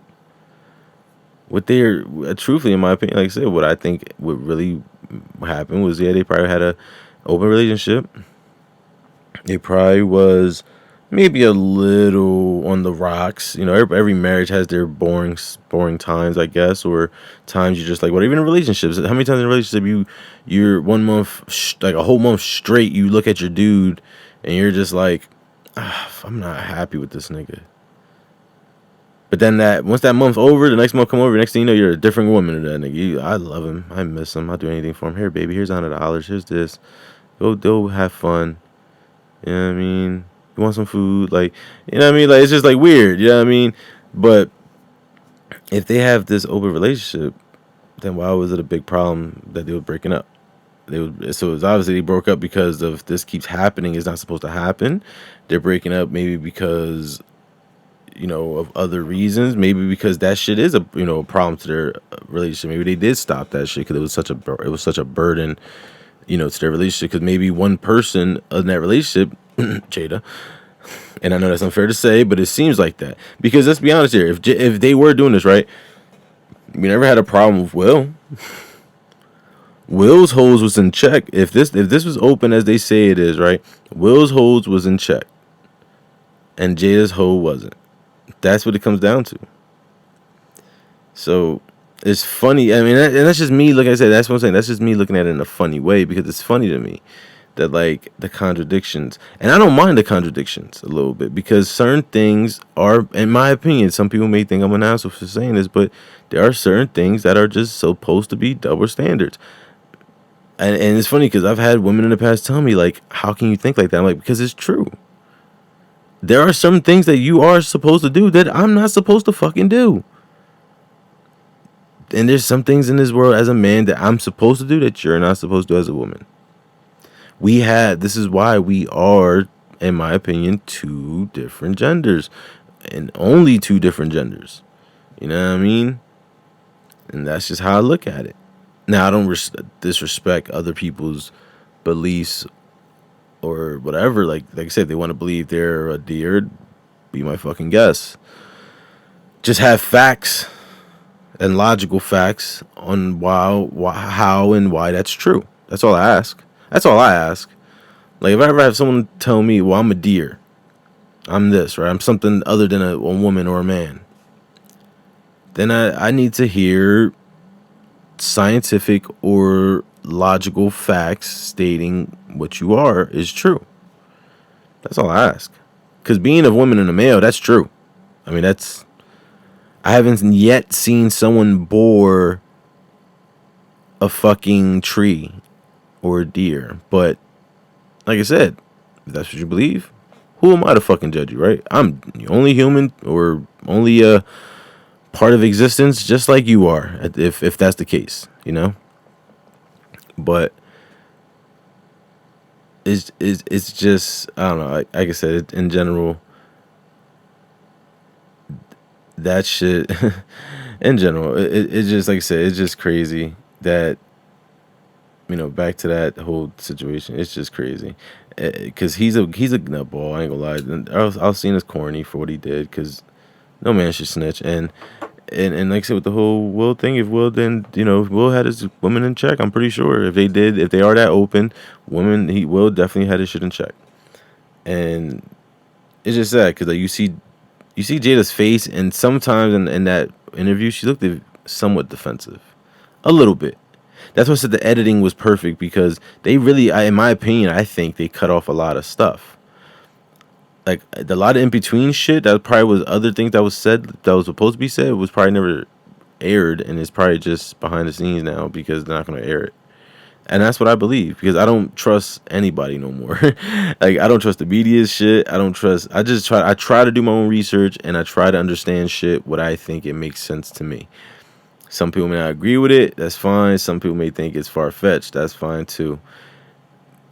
Truthfully, in my opinion, like I said, what I think what really happened was, yeah, they probably had a open relationship. It probably was maybe a little on the rocks. Every marriage has their boring times, I guess, or times you're just like, what? Even in relationships, how many times in a relationship you're 1 month, like a whole month straight, you look at your dude and you're just like, I'm not happy with this nigga. But then once that month's over, the next month come over, next thing you know, you're a different woman to that nigga. I love him, I miss him, I'll do anything for him. Here, baby, here's $100. Here's this. Go have fun. You know what I mean? You want some food? Like, you know what I mean? Like, it's just like weird. You know what I mean? But if they have this open relationship, then why was it a big problem that they were breaking up? So it's obviously they broke up because of this keeps happening. It's not supposed to happen. They're breaking up maybe because of other reasons. Maybe because that shit is a a problem to their relationship. Maybe they did stop that shit because it was such a burden to their relationship. Because maybe one person in that relationship, Jada, and I know that's unfair to say, but it seems like that. Because let's be honest here, if they were doing this right, we never had a problem with Will. Will's hose was in check. If this was open as they say it is, right? Will's hose was in check, and Jada's hose wasn't. That's what it comes down to. So it's funny. I mean, and that's just me. Like I said, that's what I'm saying. That's just me looking at it in a funny way because it's funny to me that like the contradictions, and I don't mind the contradictions a little bit because certain things are, in my opinion, some people may think I'm an asshole for saying this, but there are certain things that are just supposed to be double standards. And it's funny because I've had women in the past tell me, like, how can you think like that? I'm like, because it's true. There are some things that you are supposed to do that I'm not supposed to fucking do. And there's some things in this world as a man that I'm supposed to do that you're not supposed to do as a woman. This is why we are, in my opinion, two different genders. And only two different genders. You know what I mean? And that's just how I look at it. Now, I don't disrespect other people's beliefs or whatever. Like I said, they want to believe they're a deer, be my fucking guest. Just have facts and logical facts on how and why that's true. That's all I ask. That's all I ask. Like, if I ever have someone tell me, well, I'm a deer, I'm this, right? I'm something other than a woman or a man, then I need to hear scientific or logical facts stating what you are is true. That's all I ask. Because being a woman and a male, that's true. I mean, I haven't yet seen someone bore a fucking tree or a deer. But like I said, if that's what you believe, who am I to fucking judge you, right? I'm the only human or only a part of existence just like you are, if that's the case, But it's just, I don't know, like I said, in general, that shit, in general, it's just, like I said, it's just crazy that, back to that whole situation, it's just crazy. Because he's a nutball, I ain't gonna lie. I was seen as corny for what he did, because no man should snitch. And like I said, with the whole Will thing, if Will didn't, Will had his women in check. I'm pretty sure if they are that open, Will definitely had his shit in check. And it's just sad because like you see Jada's face, and sometimes in that interview she looked somewhat defensive, a little bit. That's why I said the editing was perfect because they really, in my opinion, I think they cut off a lot of stuff. Like a lot of in between shit that probably was other things that was said that was supposed to be said was probably never aired, and it's probably just behind the scenes now because they're not gonna air it. And that's what I believe because I don't trust anybody no more. Like I don't trust the media's shit. I try to do my own research and I try to understand shit what I think it makes sense to me. Some people may not agree with it. That's fine. Some people may think it's far fetched. That's fine too.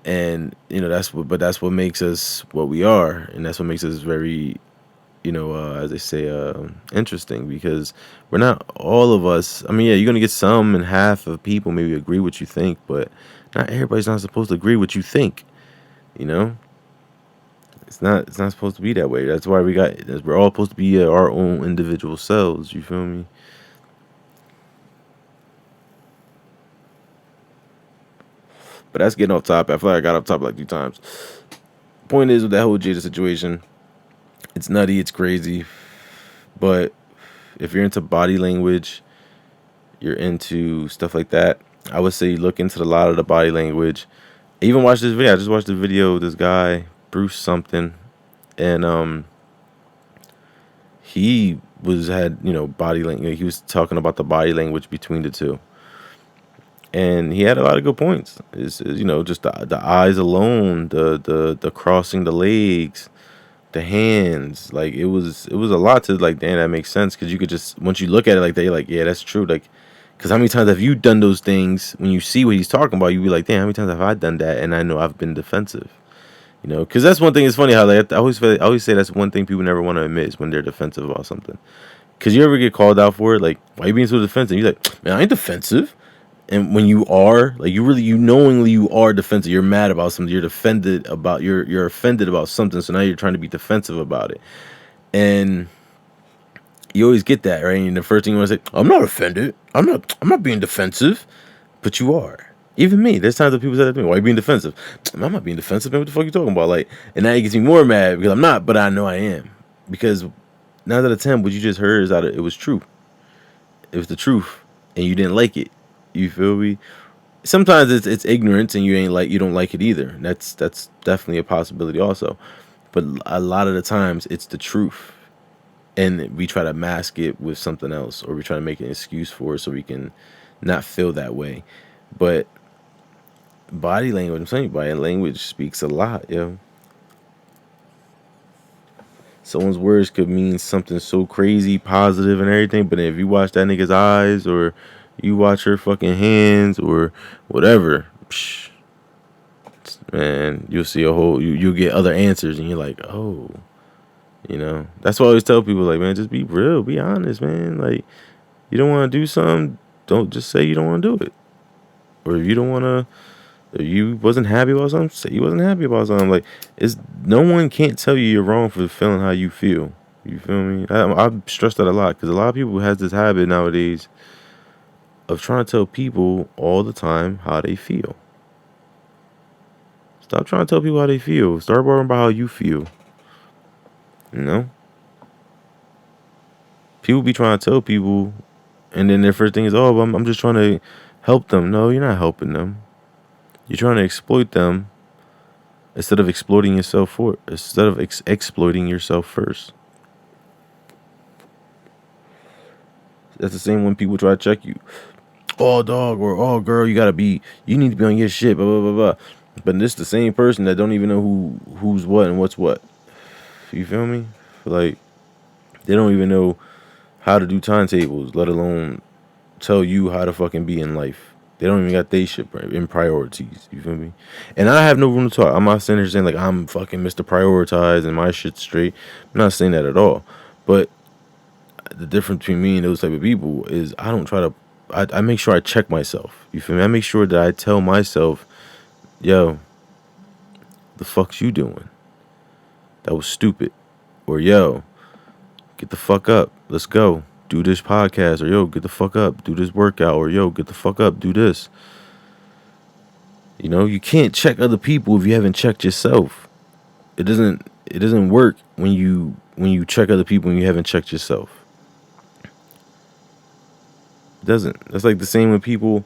And that's what makes us what we are, and that's what makes us very, as they say, interesting. Because we're not all of us. I mean, yeah, you're gonna get some and half of people maybe agree what you think, but not everybody's not supposed to agree what you think. It's not supposed to be that way. That's why we're all supposed to be our own individual selves. You feel me? But that's getting off topic. I feel like I got off topic like 2 times. Point is, with that whole Jada situation, it's nutty, it's crazy. But if you're into body language, you're into stuff like that, I would say look into a lot of the body language. I even watched this video. I just watched the video of this guy, Bruce something. And he had body language. He was talking about the body language between the two. And he had a lot of good points. Is just the eyes alone, the crossing the legs, the hands. Like it was a lot to like. Damn, that makes sense because you could just once you look at it like that, you're like, yeah, that's true. Like Because how many times have you done those things when you see what he's talking about? You be like, damn, how many times have I done that? And I know I've been defensive. You know, because that's one thing. It's funny how I always say that's one thing people never want to admit is when they're defensive about something. Because you ever get called out for it, like, why are you being so defensive? You're like, man, I ain't defensive. And when you are, like, you knowingly you are defensive. You're mad about something. You're offended about something. So now you're trying to be defensive about it. And you always get that, right? And the first thing you want to say, I'm not offended. I'm not being defensive. But you are. Even me. There's times that people say that to me, why are you being defensive? I'm not being defensive, man. What the fuck are you talking about? Like, and now it gets me more mad because I'm not, but I know I am. Because 9 out of 10, what you just heard is that it was true. It was the truth. And you didn't like it. You feel me? Sometimes it's ignorance and you don't like it either. That's definitely a possibility also. But a lot of the times it's the truth. And we try to mask it with something else, or we try to make an excuse for it so we can not feel that way. But body language, I'm telling you, body language speaks a lot, yo. Someone's words could mean something so crazy, positive, and everything, but if you watch that nigga's eyes, or you watch her fucking hands, or whatever, man, you'll see you'll get other answers, and you're like, oh, you know. That's why I always tell people, like, man, just be real, be honest, man. Like, you don't want to do something, don't just say you don't want to do it. Or if you don't want to, if you wasn't happy about something, say you wasn't happy about something. Like, no one can't tell you you're wrong for feeling how you feel. You feel me? I stress that a lot because a lot of people has this habit nowadays of trying to tell people all the time how they feel. Stop trying to tell people how they feel. Start worrying about how you feel. You know? People be trying to tell people, and then their first thing is, oh, I'm just trying to help them. No, you're not helping them. You're trying to exploit them instead of exploiting yourself exploiting yourself first. That's the same when people try to check you. Oh, dog, or oh, girl, you need to be on your shit, blah, blah, blah, blah. But this the same person that don't even know who's what and what's what. You feel me? Like, they don't even know how to do timetables, let alone tell you how to fucking be in life. They don't even got they shit in priorities. You feel me? And I have no room to talk. I'm not sitting there saying like I'm fucking Mr. Prioritize and my shit's straight. I'm not saying that at all. But the difference between me and those type of people is I don't try to. I make sure I check myself. You feel me? I make sure that I tell myself, yo, the fuck's you doing? That was stupid. Or yo, get the fuck up. Let's go. Do this podcast, or yo, get the fuck up, do this workout, or yo, get the fuck up, do this. You know, you can't check other people if you haven't checked yourself. It doesn't work when you check other people and you haven't checked yourself. It doesn't. That's like the same with people.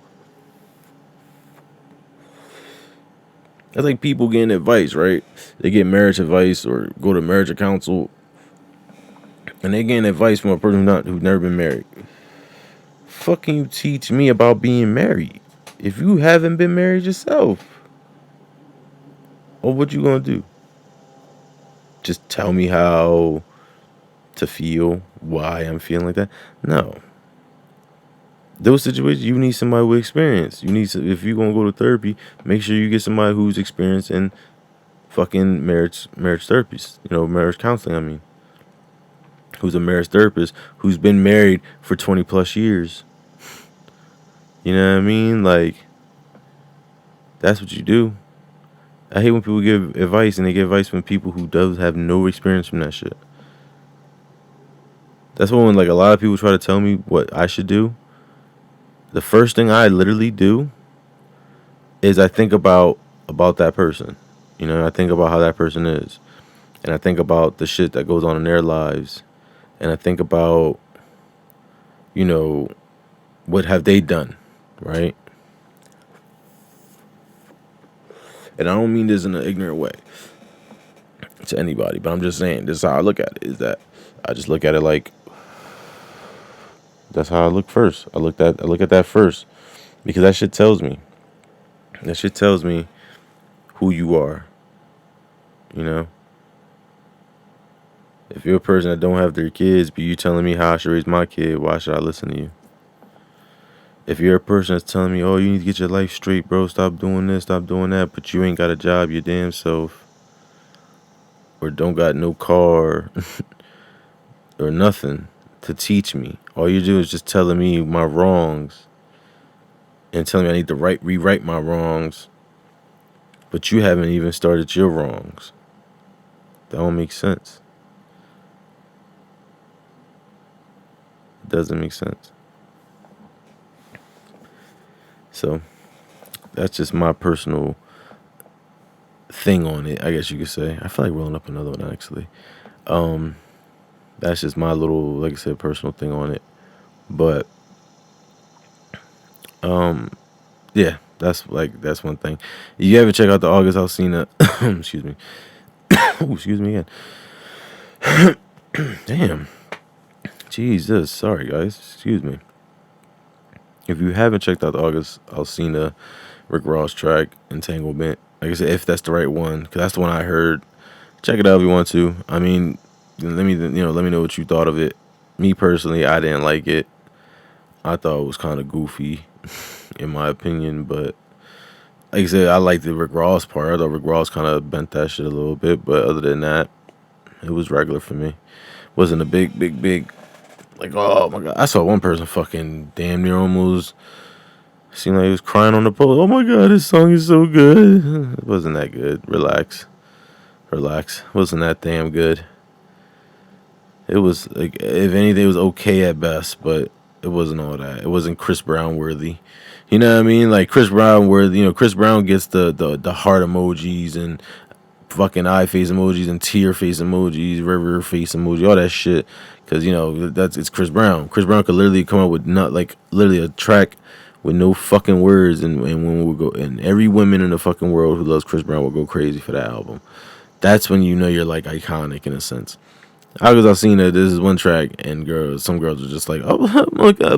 That's like people getting advice, right? They get marriage advice or go to marriage counsel, and they getting advice from a person who's never been married. Fucking you teach me about being married if you haven't been married yourself? Or what you gonna do? Just tell me how to feel, why I'm feeling like that? No. Those situations, you need somebody with experience. If you're gonna go to therapy, make sure you get somebody who's experienced in fucking marriage therapies. You know, marriage counseling. I mean, who's a marriage therapist who's been married for 20 plus years. You know what I mean? Like, that's what you do. I hate when people give advice and they give advice from people who does have no experience from that shit. That's when like a lot of people try to tell me what I should do. The first thing I literally do is I think about that person. You know, I think about how that person is. And I think about the shit that goes on in their lives. And I think about, you know, what have they done, right? And I don't mean this in an ignorant way to anybody, but I'm just saying this is how I look at it, is that I just look at it like that's how I look first. I look at that first because that shit tells me. That shit tells me who you are. You know? If you're a person that don't have their kids, but you telling me how I should raise my kid, why should I listen to you? If you're a person that's telling me, oh, you need to get your life straight, bro, stop doing this, stop doing that, but you ain't got a job your damn self, or don't got no car, or nothing to teach me. All you do is just telling me my wrongs and telling me I need to rewrite my wrongs, but you haven't even started your wrongs. That don't make sense. It doesn't make sense. So that's just my personal thing on it, I guess you could say. I feel like rolling up another one actually. That's just my little, like I said, personal thing on it. But yeah, that's one thing. You ever check out the August Alsina? Excuse me. Ooh, excuse me again. Damn. Jesus. Sorry, guys. Excuse me. If you haven't checked out the August Alsina Rick Ross track, Entanglement, like I said, if that's the right one, because that's the one I heard. Check it out if you want to. I mean, let me know what you thought of it. Me personally, I didn't like it. I thought it was kind of goofy, in my opinion. But like I said, I liked the Rick Ross part. I thought Rick Ross kind of bent that shit a little bit. But other than that, it was regular for me. Wasn't a big like, oh my god. I saw one person fucking damn near almost seemed like he was crying on the pole. Oh my god, this song is so good. It wasn't that good. Relax. Wasn't that damn good. It was like, if anything, it was okay at best, but it wasn't all that. It wasn't Chris Brown worthy. You know what I mean? Like Chris Brown worthy. Chris Brown gets the heart emojis and fucking eye face emojis and tear face emojis, river face emoji, all that shit. Because it's Chris Brown. Chris Brown could literally come up with not like literally a track with no fucking words, and when we go, and every woman in the fucking world who loves Chris Brown will go crazy for that album. That's when you're like iconic in a sense. August Alsina, this is one track, and some girls are just like, oh my god,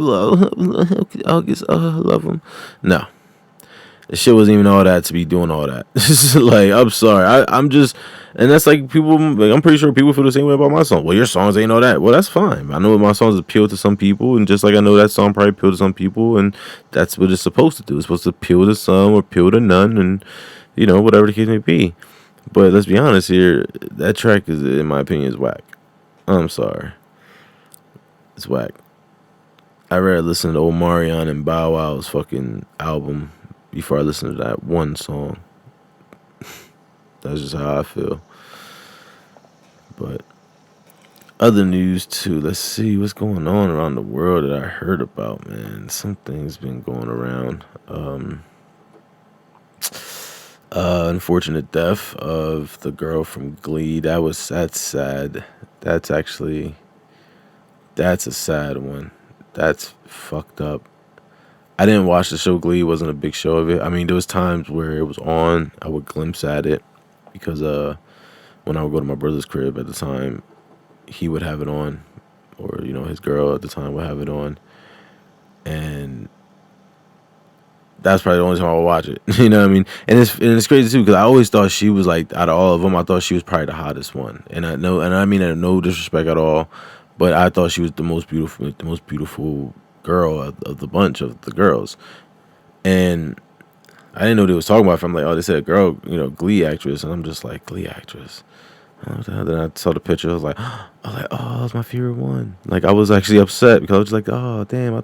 August, I love him. No, the shit wasn't even all that to be doing all that. Like, I'm sorry, I'm just, and that's like people. Like, I'm pretty sure people feel the same way about my song. Well, your songs ain't all that. Well, that's fine. I know my songs appeal to some people, and just like I know that song probably appeal to some people, and that's what it's supposed to do. It's supposed to appeal to some or appeal to none, and whatever the case may be. But let's be honest here, that track is, in my opinion, is whack. I'm sorry. It's whack. I'd rather listen to Omarion and Bow Wow's fucking album before I listen to that one song. That's just how I feel. But other news too. Let's see what's going on around the world that I heard about, man. Something's been going around. Unfortunate death of the girl from Glee. That's sad. That's a sad one. That's fucked up. I didn't watch the show Glee. Wasn't a big show of it. I mean, there was times where it was on. I would glimpse at it because when I would go to my brother's crib at the time, he would have it on, or his girl at the time would have it on, and that's probably the only time I would watch it. You know what I mean? And it's crazy too because I always thought she was like, out of all of them, I thought she was probably the hottest one. And I mean that no disrespect at all, but I thought she was the most beautiful girl of the bunch of the girls. And I didn't know they was talking about. I'm like, oh, they said girl, Glee actress, and I'm just like, Glee actress. Then I saw the picture. I was like, oh, that's my favorite one. Like, I was actually upset because I was just like, oh damn,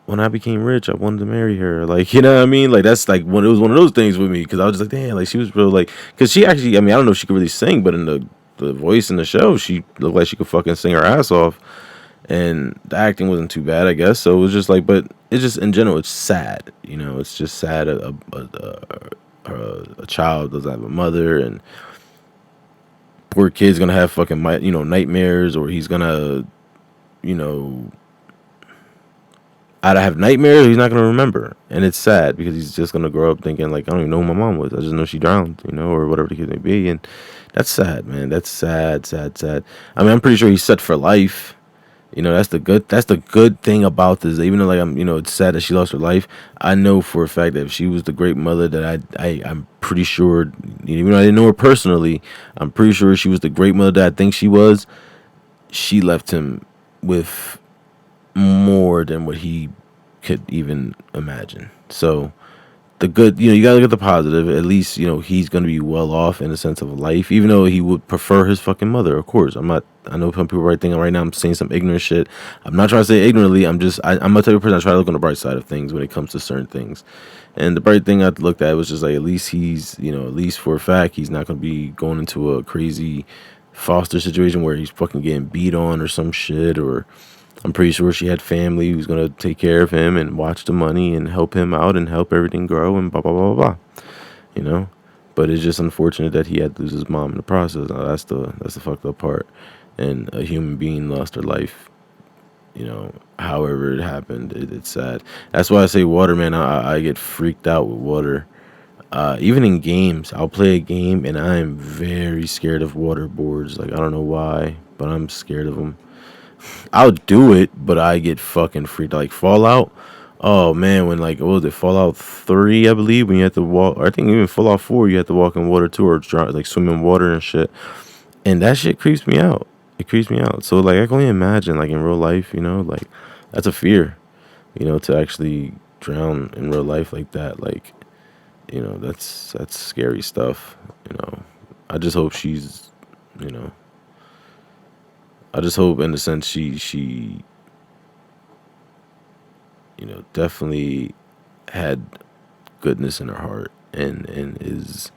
when I became rich, I wanted to marry her. Like, you know what I mean? Like, that's like it was one of those things with me because I was just like, damn, like she was real, like, because she actually, I mean, I don't know if she could really sing, but in the voice in the show, she looked like she could fucking sing her ass off, and the acting wasn't too bad, I guess. So it was just like, but it's just in general, it's sad. It's just sad. A child doesn't have a mother, and poor kid's gonna have fucking nightmares, or he's gonna either have nightmares or he's not going to remember. And it's sad because he's just going to grow up thinking, like, I don't even know who my mom was. I just know she drowned, or whatever the case may be. And that's sad, man. That's sad. I mean, I'm pretty sure he's set for life. That's the good thing about this. Even though, like, it's sad that she lost her life. I know for a fact that if she was the great mother that I'm pretty sure, even though I didn't know her personally, I'm pretty sure she was the great mother that I think she was. She left him with more than what he could even imagine. So the good, you gotta look at the positive. At least, he's gonna be well off in the sense of life, even though he would prefer his fucking mother. Of course, I'm not. I know some people right thinking right now I'm saying some ignorant shit. I'm not trying to say ignorantly. I'm a type of person I try to look on the bright side of things when it comes to certain things. And the bright thing I looked at was just like, at least he's, at least for a fact, he's not gonna be going into a crazy foster situation where he's fucking getting beat on or some shit. Or I'm pretty sure she had family who's gonna take care of him and watch the money and help him out and help everything grow and blah blah blah blah. You know, but it's just unfortunate that he had to lose his mom in the process. Now, that's the fucked up part. And a human being lost her life. However it happened, it's sad. That's why I say water, man. I get freaked out with water. Even in games, I'll play a game and I am very scared of water boards. Like, I don't know why, but I'm scared of them. I'll do it, but I get fucking freaked. Like Fallout. Oh man, when like what was it, Fallout 3, I believe, when you had to walk, or I think even Fallout 4, you had to walk in water too, or like swim in water and shit. And that shit creeps me out. It creeps me out. So like I can only imagine like in real life, like that's a fear, to actually drown in real life like that. Like, that's scary stuff. I just hope she's, I just hope in the sense she definitely had goodness in her heart and is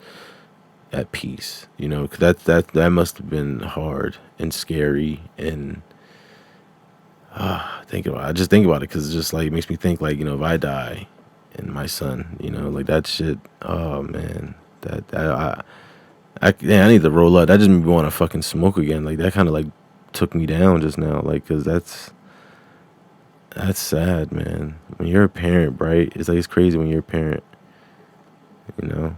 at peace, 'cause that must have been hard and scary. And I just think about it because it's just like, it makes me think like, if I die and my son, like that shit, oh man, I need to roll up. That just made me want to fucking smoke again. Like that kind of like took me down just now, like, because that's sad, man. When you're a parent, right? It's like, it's crazy when you're a parent, you know.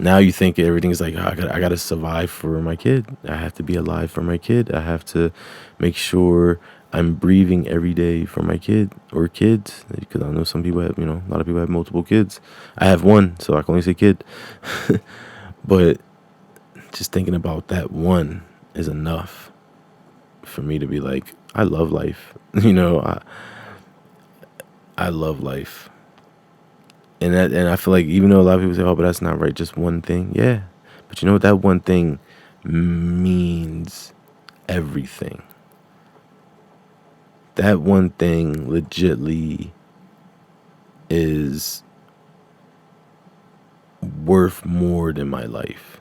Now you think everything's like, oh, I gotta survive for my kid. I have to be alive for my kid. I have to make sure I'm breathing every day for my kid or kids, because I know some people have, a lot of people have multiple kids. I have one, so I can only say kid. But just thinking about that one is enough for me to be like, I love life. I love life. And I feel like, even though a lot of people say, oh, but that's not right, just one thing. Yeah. But you know what? That one thing means everything. That one thing legitly is worth more than my life.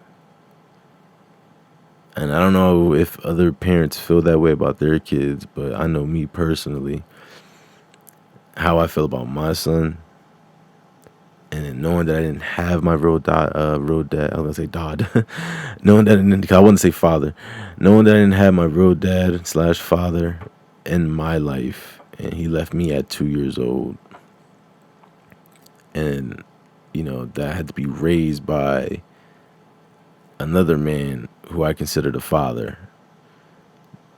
And I don't know if other parents feel that way about their kids, but I know me personally, how I feel about my son. And then knowing that I didn't have my real dad, I was gonna say dad. Knowing that I wouldn't say father. Knowing that I didn't have my real dad / father in my life, and he left me at 2 years old, and that I had to be raised by another man who I considered a father.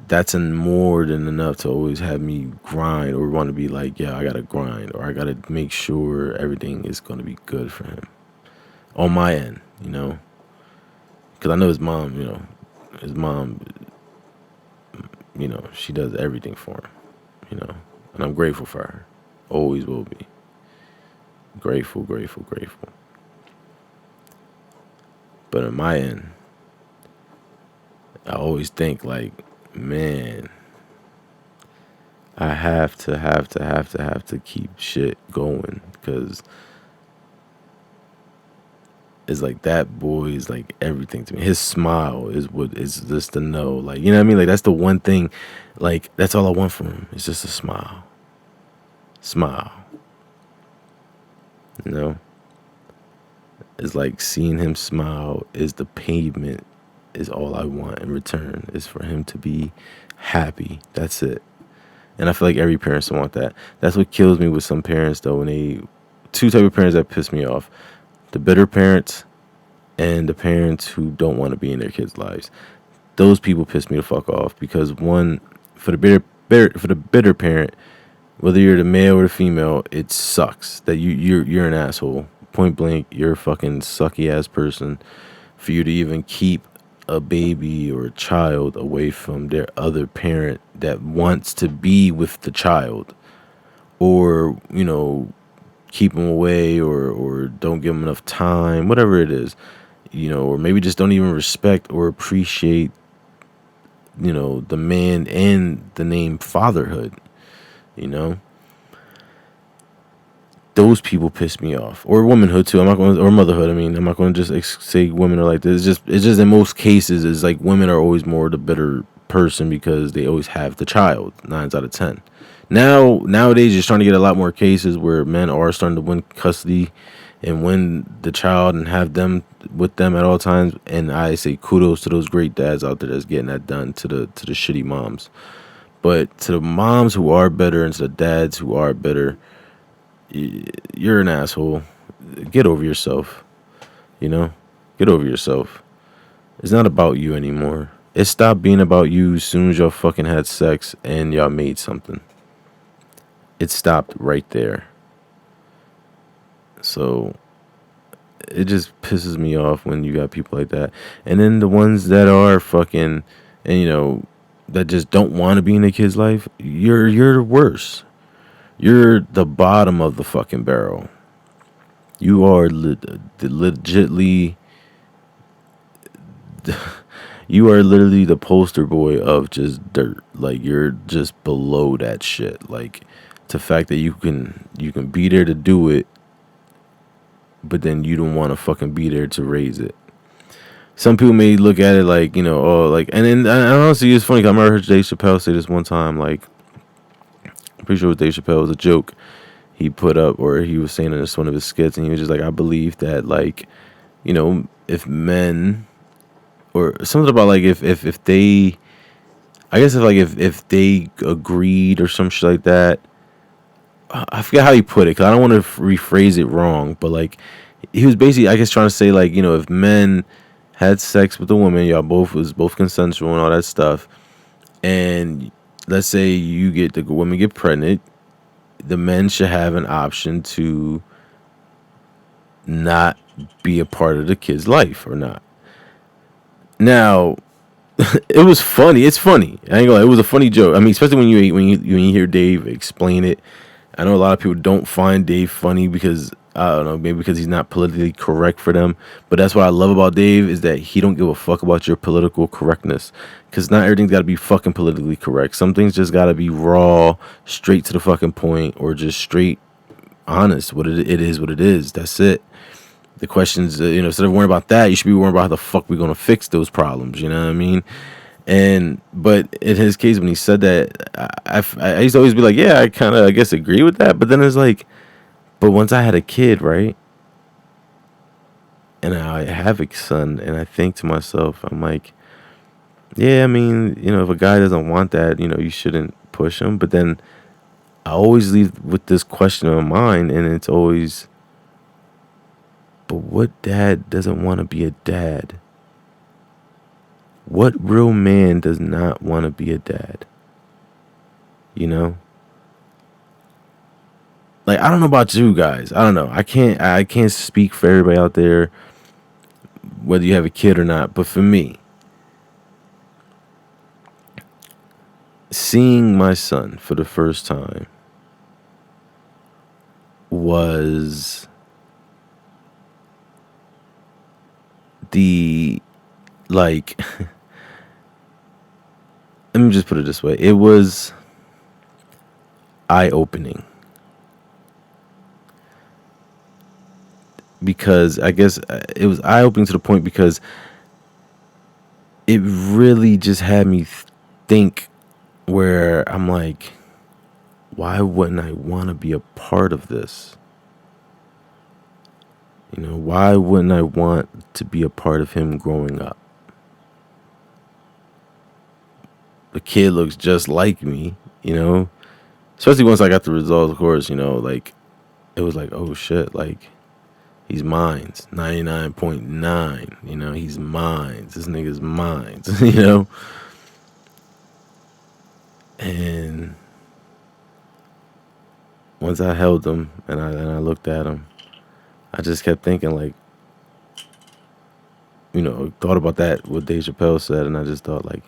That's more than enough to always have me grind or want to be like, yeah, I gotta grind, or I gotta make sure everything is gonna be good for him on my end, because I know his mom, she does everything for him, and I'm grateful for her, always will be. Grateful. But on my end, I always think like, man, I have to keep shit going, because it's like, that boy is like everything to me. His smile is what is just to know, like, you know what I mean? Like, that's the one thing, like, that's all I want from him. It's just a smile. It's like seeing him smile is the pavement, is all I want in return, is for him to be happy. That's it. And I feel like every parent want that. That's what kills me with some parents, though, when two type of parents that piss me off: the bitter parents and the parents who don't want to be in their kids' lives. Those people piss me the fuck off, because one, for the bitter parent, whether you're the male or the female, it sucks that you're an asshole. Point blank, you're a fucking sucky ass person for you to even keep a baby or a child away from their other parent that wants to be with the child, or, keep them away, or don't give them enough time, whatever it is, or maybe just don't even respect or appreciate, the man and the name fatherhood, you know. Those people piss me off, or womanhood too. I'm not going, or motherhood. I mean, I'm not going to just say women are like this. It's just in most cases, it's like women are always more the better person because they always have the child. 9 out of 10. Nowadays, you're starting to get a lot more cases where men are starting to win custody and win the child and have them with them at all times. And I say kudos to those great dads out there that's getting that done, to the shitty moms. But to the moms who are better and to the dads who are better, you're an asshole. Get over yourself. You know, get over yourself. It's not about you anymore. It stopped being about you as soon as y'all fucking had sex and y'all made something. It stopped right there. So it just pisses me off when you got people like that. And then the ones that are fucking, and that just don't want to be in a kid's life, you're worse. You're the bottom of the fucking barrel. You are legitly, you are literally the poster boy of just dirt. Like, you're just below that shit. Like, the fact that you can be there to do it, but then you don't want to fucking be there to raise it. Some people may look at it like, oh, like, and then I honestly, it's funny 'cause I remember heard Dave Chappelle say this one time, like, I'm pretty sure it was Dave Chappelle, it was a joke he put up, or he was saying in one of his skits, and he was just like, I believe that, like, if men, or something about, like, if they, I guess, if they agreed or some shit like that. I forget how he put it, because I don't want to rephrase it wrong, but, like, he was basically, I guess, trying to say, like, if men had sex with a woman, y'all was both consensual and all that stuff, and let's say the women get pregnant, the men should have an option to not be a part of the kid's life or not. Now, it was funny. It's funny. I ain't gonna lie, it was a funny joke. I mean, especially when you hear Dave explain it. I know a lot of people don't find Dave funny because, I don't know, maybe because he's not politically correct for them. But that's what I love about Dave, is that he don't give a fuck about your political correctness. Because not everything's got to be fucking politically correct. Some things just got to be raw, straight to the fucking point, or just straight honest. It is what it is. That's it. The questions, instead of worrying about that, you should be worrying about how the fuck we're going to fix those problems. You know what I mean? But in his case, when he said that, I used to always be like, yeah, I kind of, I guess, agree with that. But then it's like, but once I had a kid, right? And I have a son, and I think to myself, I'm like, yeah, I mean, if a guy doesn't want that, you shouldn't push him. But then I always leave with this question in my mind, and it's always, but what dad doesn't want to be a dad? What real man does not want to be a dad? Like, I don't know about you guys. I don't know. I can't speak for everybody out there, whether you have a kid or not. But for me, seeing my son for the first time was the, like, let me just put it this way. It was eye-opening. Because I guess it was eye-opening to the point because it really just had me think, where I'm like, why wouldn't I want to be a part of this? Why wouldn't I want to be a part of him growing up? The kid looks just like me, especially once I got the results, of course, like, it was like, oh shit, like, he's mine. 99.9, he's mine. This nigga's mine, And once I held him and I looked at him, I just kept thinking, like, thought about that, what Dave Chappelle said, and I just thought, like,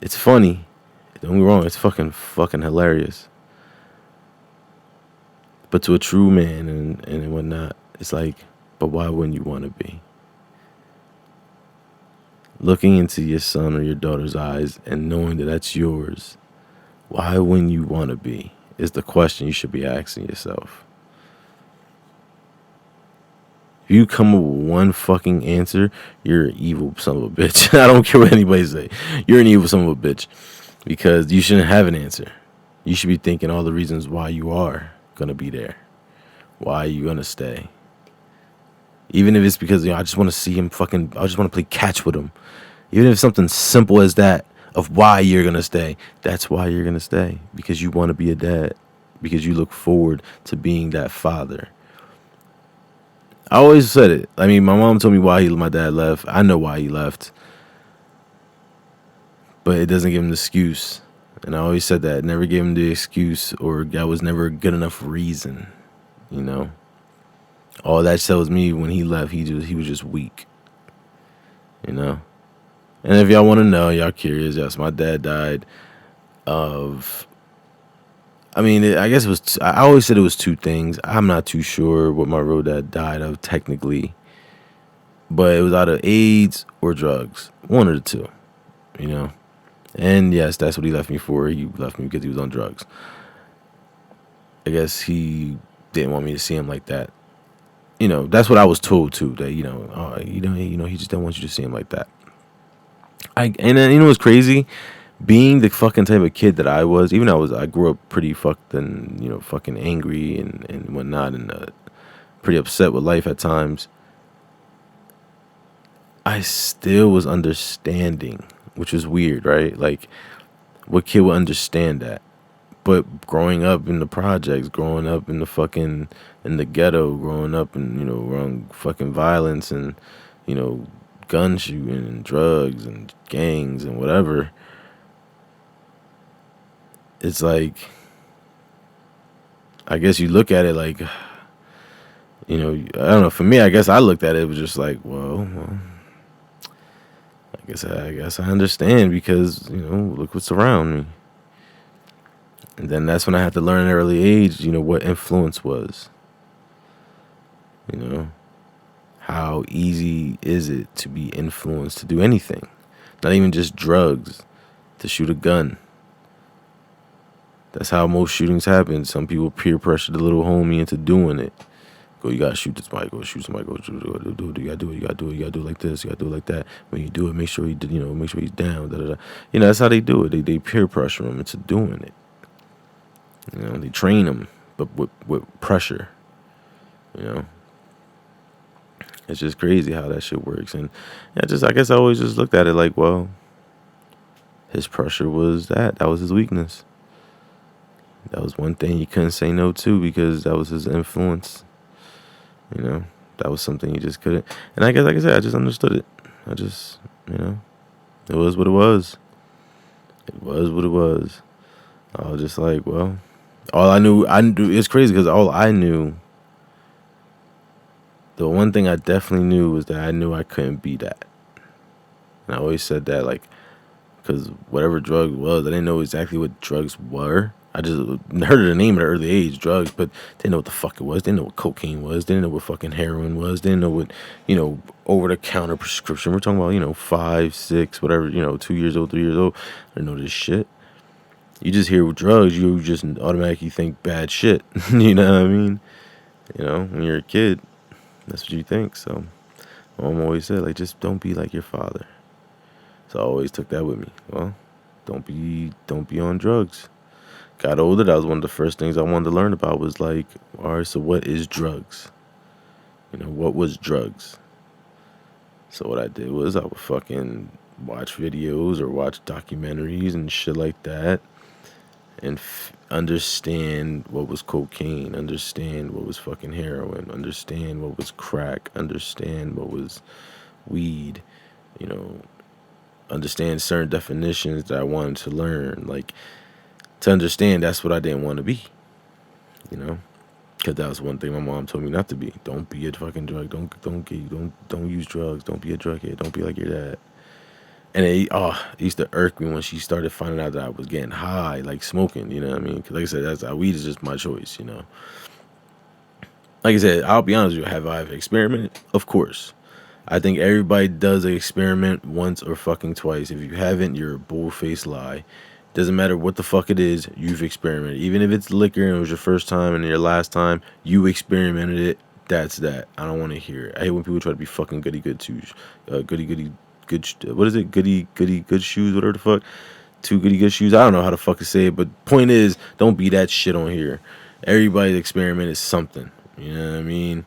it's funny. Don't get me wrong, it's fucking hilarious. But to a true man and whatnot, it's like, but why wouldn't you want to be? Looking into your son or your daughter's eyes and knowing that that's yours, why wouldn't you want to be? Is the question you should be asking yourself. If you come up with one fucking answer, you're an evil son of a bitch. I don't care what anybody say. You're an evil son of a bitch. Because you shouldn't have an answer. You should be thinking all the reasons why you are going to be there. Why are you going to stay? Even if it's because, I just want to see him I just want to play catch with him. Even if it's something simple as that of why you're going to stay. That's why you're going to stay. Because you want to be a dad. Because you look forward to being that father. I always said it. I mean, my mom told me why my dad left. I know why he left. But it doesn't give him the excuse. And I always said that. Never gave him the excuse, or that was never a good enough reason. All that tells me when he left, he was just weak. And if y'all want to know, y'all curious, yes, my dad died of... I guess it was... I always said it was two things. I'm not too sure what my real dad died of technically. But it was either AIDS or drugs. One of the two. And yes, that's what he left me for. He left me because he was on drugs. I guess he didn't want me to see him like that. That's what I was told too. That he just didn't want you to see him like that. And then what's crazy? Being the fucking type of kid that I was, even I grew up pretty fucked and fucking angry and whatnot, and pretty upset with life at times. I still was understanding, which was weird, right? Like, what kid would understand that? But growing up in the projects, growing up in the ghetto, growing up in, around fucking violence and, gun shooting and drugs and gangs and whatever, it's like, I guess you look at it like, I don't know, for me, I guess I looked at it, it was just like, well, I guess I understand because, look what's around me. And then that's when I had to learn at an early age, what influence was. How easy is it to be influenced to do anything? Not even just drugs, to shoot a gun. That's how most shootings happen. Some people peer pressure the little homie into doing it. Go, you gotta shoot this mic. Go shoot somebody. Go do it. You gotta do it. You gotta do it. You gotta do it like this. You gotta do it like that. When you do it, make sure make sure he's down. Da, da, da. That's how they do it. They peer pressure him into doing it. They train him, but with pressure. It's just crazy how that shit works. And I guess I always just looked at it like, well, his pressure was that was his weakness. That was one thing he couldn't say no to because that was his influence. That was something he just couldn't. And I guess, like I said, I just understood it. I just, it was what it was. It was what it was. I was just like, well, all I knew, it's crazy because all I knew, the one thing I definitely knew was that I knew I couldn't be that. And I always said that, like, because whatever drug was, I didn't know exactly what drugs were. I just heard of the name at an early age, drugs, but didn't know what the fuck it was. Didn't know what cocaine was. Didn't know what fucking heroin was. Didn't know what, over-the-counter prescription. We're talking about, 5, 6, whatever, 2 years old, 3 years old. I didn't know this shit. You just hear with drugs, you just automatically think bad shit. You know what I mean? When you're a kid, that's what you think. So my mom always said, like, just don't be like your father. So I always took that with me. Well, don't be on drugs. Got older, that was one of the first things I wanted to learn about was like, all right, so what is drugs? What was drugs? So what I did was I would fucking watch videos or watch documentaries and shit like that and understand what was cocaine, understand what was fucking heroin, understand what was crack, understand what was weed, understand certain definitions that I wanted to learn, like, to understand that's what I didn't want to be, because that was one thing my mom told me not to be. Don't be a fucking drug. Don't use drugs. Don't be a drughead. Don't be like your dad. And it used to irk me when she started finding out that I was getting high, like smoking. You know what I mean? Because like I said, weed is just my choice. like I said, I'll be honest with you. Have I experimented? Of course. I think everybody does an experiment once or fucking twice. If you haven't, you're a bull-faced lie. Doesn't matter what the fuck it is, you've experimented. Even if it's liquor and it was your first time and your last time, you experimented it. That's that. I don't want to hear it. I hate when people try to be fucking goody good shoes. Goody good. What is it? Goody good shoes. Whatever the fuck. Two goody good shoes. I don't know how the fuck to say it, but point is, don't be that shit on here. Everybody's experiment is something. You know what I mean?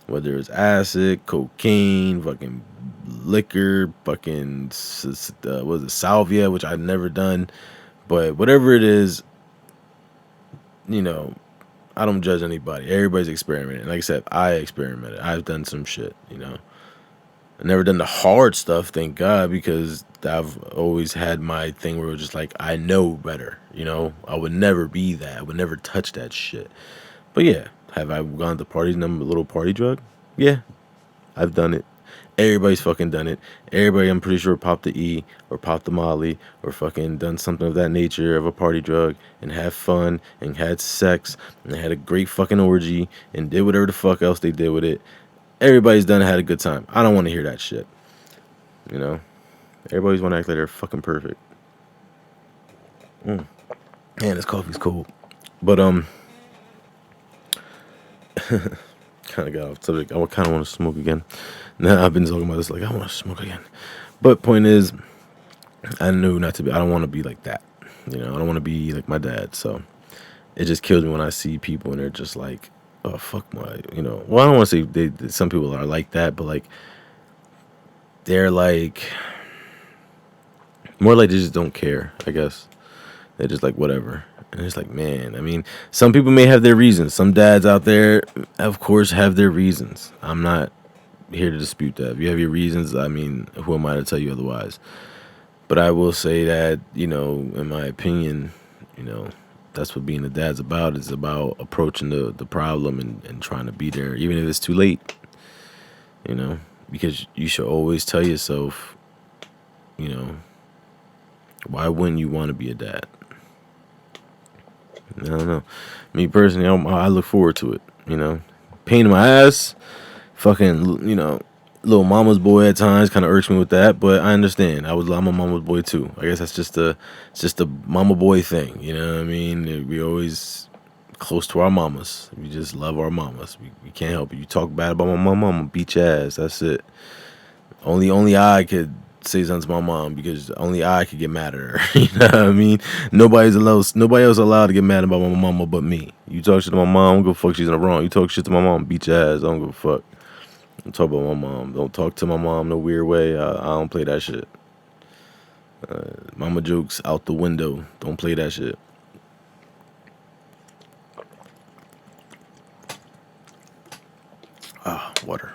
Whether it's acid, cocaine, fucking liquor, fucking was it salvia, which I've never done, but whatever it is, you know, I don't judge anybody. Everybody's experimenting. Like I said, I experimented. I've done some shit. You know, I've never done the hard stuff, thank God, because I've always had my thing where it was just like I know better. You know, I would never be that. I would never touch that shit. But yeah, have I gone to parties and done a little party drug? Yeah, I've done it. Everybody's fucking done it. Everybody, I'm pretty sure, popped the E or popped the Molly or fucking done something of that nature of a party drug and had fun and had sex and had a great fucking orgy and did whatever the fuck else they did with it. Everybody's done it, had a good time. I don't want to hear that shit. You know? Everybody's want to act like they're fucking perfect. Man, this coffee's cold. But, kind of got off subject. I kind of want to smoke again. Now I've been talking about this like I want to smoke again. But point is, I knew not to be. I don't want to be like that. You know, I don't want to be like my dad. So it just kills me when I see people and they're just like, oh fuck my, you know. Well, I don't want to say some people are like that, but like they're like more like they just don't care. I guess they're just like whatever. And it's like, man, I mean, some people may have their reasons. Some dads out there, of course, have their reasons. I'm not here to dispute that. If you have your reasons, I mean, who am I to tell you otherwise? But I will say that, you know, in my opinion, you know, that's what being a dad's about. It's about approaching the problem and trying to be there, even if it's too late, you know, because you should always tell yourself, you know, why wouldn't you want to be a dad? I don't know. Me personally, I look forward to it. You know, pain in my ass, fucking, you know, little mama's boy at times kind of irks me with that, but I understand. I'm a mama's boy too. I guess that's just a mama boy thing. You know what I mean? We always close to our mamas. We just love our mamas. We can't help it. You talk bad about my mama, I'm gonna beat your ass. That's it. Only I could say something to my mom because only I could get mad at her. You know what I mean? Nobody else allowed to get mad about my mama but me. You talk shit to my mom, I don't give a fuck, she's in the wrong. You talk shit to my mom, beat your ass, I don't give a fuck. Don't talk about my mom. Don't talk to my mom no weird way. I don't play that shit. Mama jokes out the window. Don't play that shit. Water.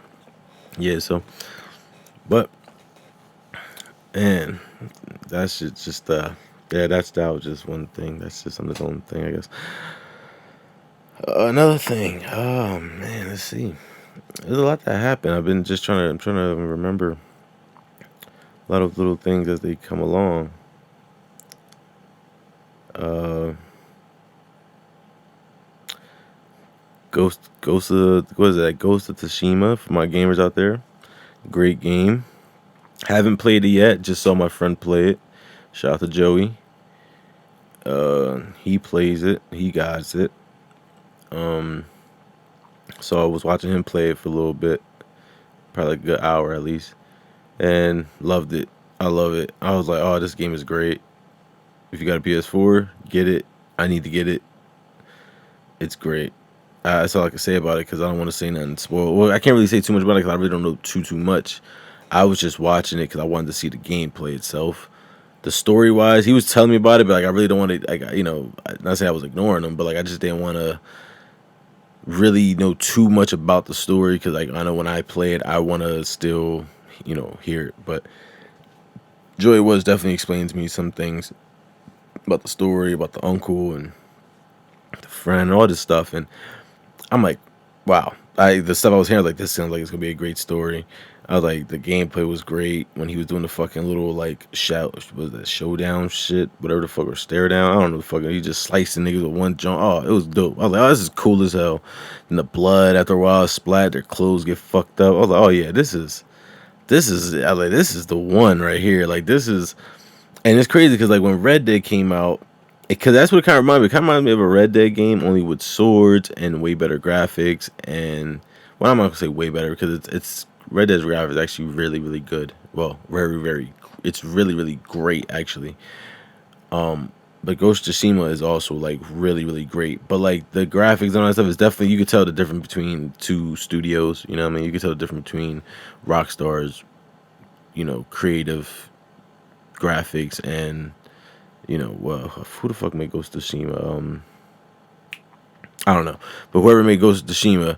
Yeah, so but and that's just yeah, that was just one thing. That's just on its own thing, I guess. Another thing. Oh man, let's see. There's a lot that happened. I'm trying to remember a lot of little things as they come along. Ghost of what is that? Ghost of Tsushima for my gamers out there. Great game. Haven't played it yet. Just saw my friend play it. Shout out to Joey. He plays it. He guides it. So I was watching him play it for a little bit, probably a good hour at least, and loved it. I love it. I was like, oh, this game is great. If you got a PS4, get it. I need to get it. It's great. That's all I can say about it because I don't want to say nothing spoiled. Well, I can't really say too much about it because I really don't know too much. I was just watching it because I wanted to see the gameplay itself. The story wise, he was telling me about it, but like I really don't want to, like, you know, not say I was ignoring him, but like I just didn't want to really know too much about the story because like I know when I play it, I want to still, you know, hear it. But Joey was definitely explaining to me some things about the story, about the uncle and the friend, and all this stuff, and I'm like, wow, the stuff I was hearing, like, this sounds like it's gonna be a great story. I was like, the gameplay was great when he was doing the fucking little like was that showdown shit, whatever the fuck, or stare down. I don't know the fucking. He just slicing niggas with one jump. Oh, it was dope. I was like, oh, this is cool as hell. And the blood after a while splat, their clothes get fucked up. I was like, oh yeah, this is. I was like, this is the one right here. Like this is, and it's crazy because like when Red Dead came out, because that's what it kind of reminded me. It kind of reminded me of a Red Dead game, only with swords and way better graphics. And well, I'm not gonna say way better because it's Red Dead's graphics is actually really really good. Well, very very, it's really really great actually. But Ghost of Tsushima is also like really really great. But like the graphics and all that stuff is definitely, you could tell the difference between two studios. You know what I mean? You could tell the difference between Rockstar's, creative graphics and, well, who the fuck made Ghost of Tsushima? I don't know, but whoever made Ghost of Tsushima,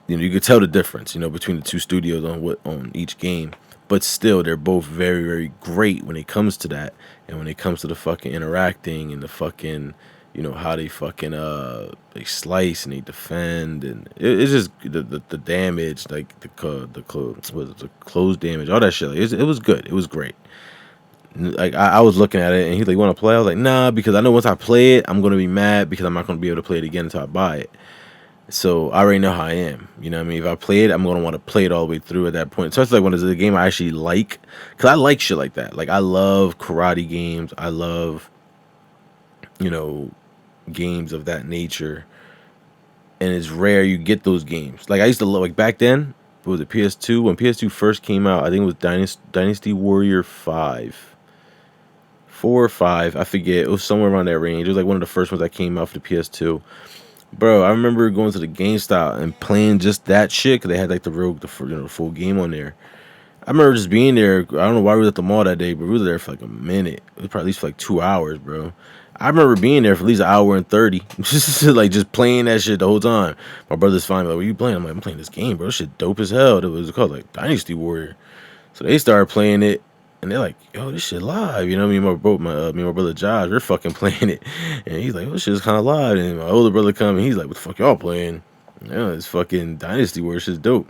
you could tell the difference, between the two studios on each game. But still, they're both very, very great when it comes to that, and when it comes to the fucking interacting and the fucking, how they fucking they slice and they defend, and it's just the damage, like the close damage, all that shit. Like, it was good, it was great. Like I was looking at it and he's like, "You want to play?" I was like, "Nah," because I know once I play it, I'm gonna be mad because I'm not gonna be able to play it again until I buy it. So I already know how I am. You know what I mean? If I play it, I'm gonna want to play it all the way through at that point. So it's like when it's a game I actually like, cause I like shit like that. Like I love karate games. I love, you know, games of that nature. And it's rare you get those games. Like I used to love, like back then. What was it, PS2? When PS2 first came out, I think it was Dynasty Warrior 5. 4 or 5, I forget. It was somewhere around that range. It was like one of the first ones that came out for the PS2. Bro, I remember going to the GameStop and playing just that shit because they had like the full game on there. I remember just being there. I don't know why we was at the mall that day, but we were there for like a minute. It was probably at least for like 2 hours, bro. I remember being there for at least an hour and 30, just playing that shit the whole time. My brother's finally like, "What are you playing?" I'm like, "I'm playing this game, bro. This shit dope as hell." It was called like Dynasty Warrior. So they started playing it, and they're like, "Yo, this shit live." You know, me and my brother Josh, we're fucking playing it, and he's like, "Oh, this shit's kind of live." And my older brother come, and he's like, "What the fuck y'all playing?" Yeah, it's fucking Dynasty Warrior. Shit's dope.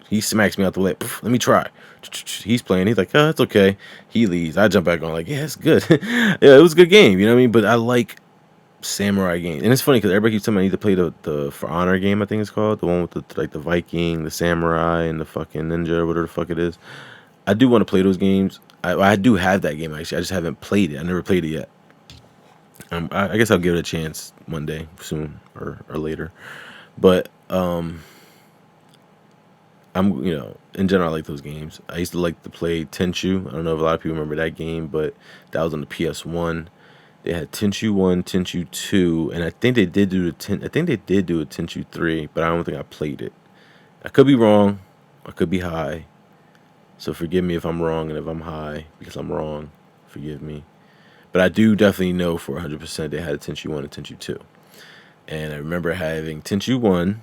He smacks me out the way. Let me try. He's playing. He's like, "Oh, it's okay." He leaves. I jump back on. Like, yeah, it's good. Yeah, it was a good game. You know what I mean? But I like samurai games, and it's funny because everybody keeps telling me I need to play the For Honor game. I think it's called, the one with the Viking, the samurai, and the fucking ninja, or whatever the fuck it is. I do want to play those games. I do have that game actually. I just haven't played it. I never played it yet. I guess I'll give it a chance one day soon or later. But I'm in general I like those games. I used to like to play Tenchu. I don't know if a lot of people remember that game, but that was on the PS1. They had Tenchu 1, Tenchu 2, and I think they did do I think they did do a Tenchu 3, but I don't think I played it. I could be wrong. I could be high. So forgive me if I'm wrong, and if I'm high because I'm wrong, forgive me. But I do definitely know for 100% they had a Tenchu 1 and Tenchu 2. And I remember having Tenchu 1,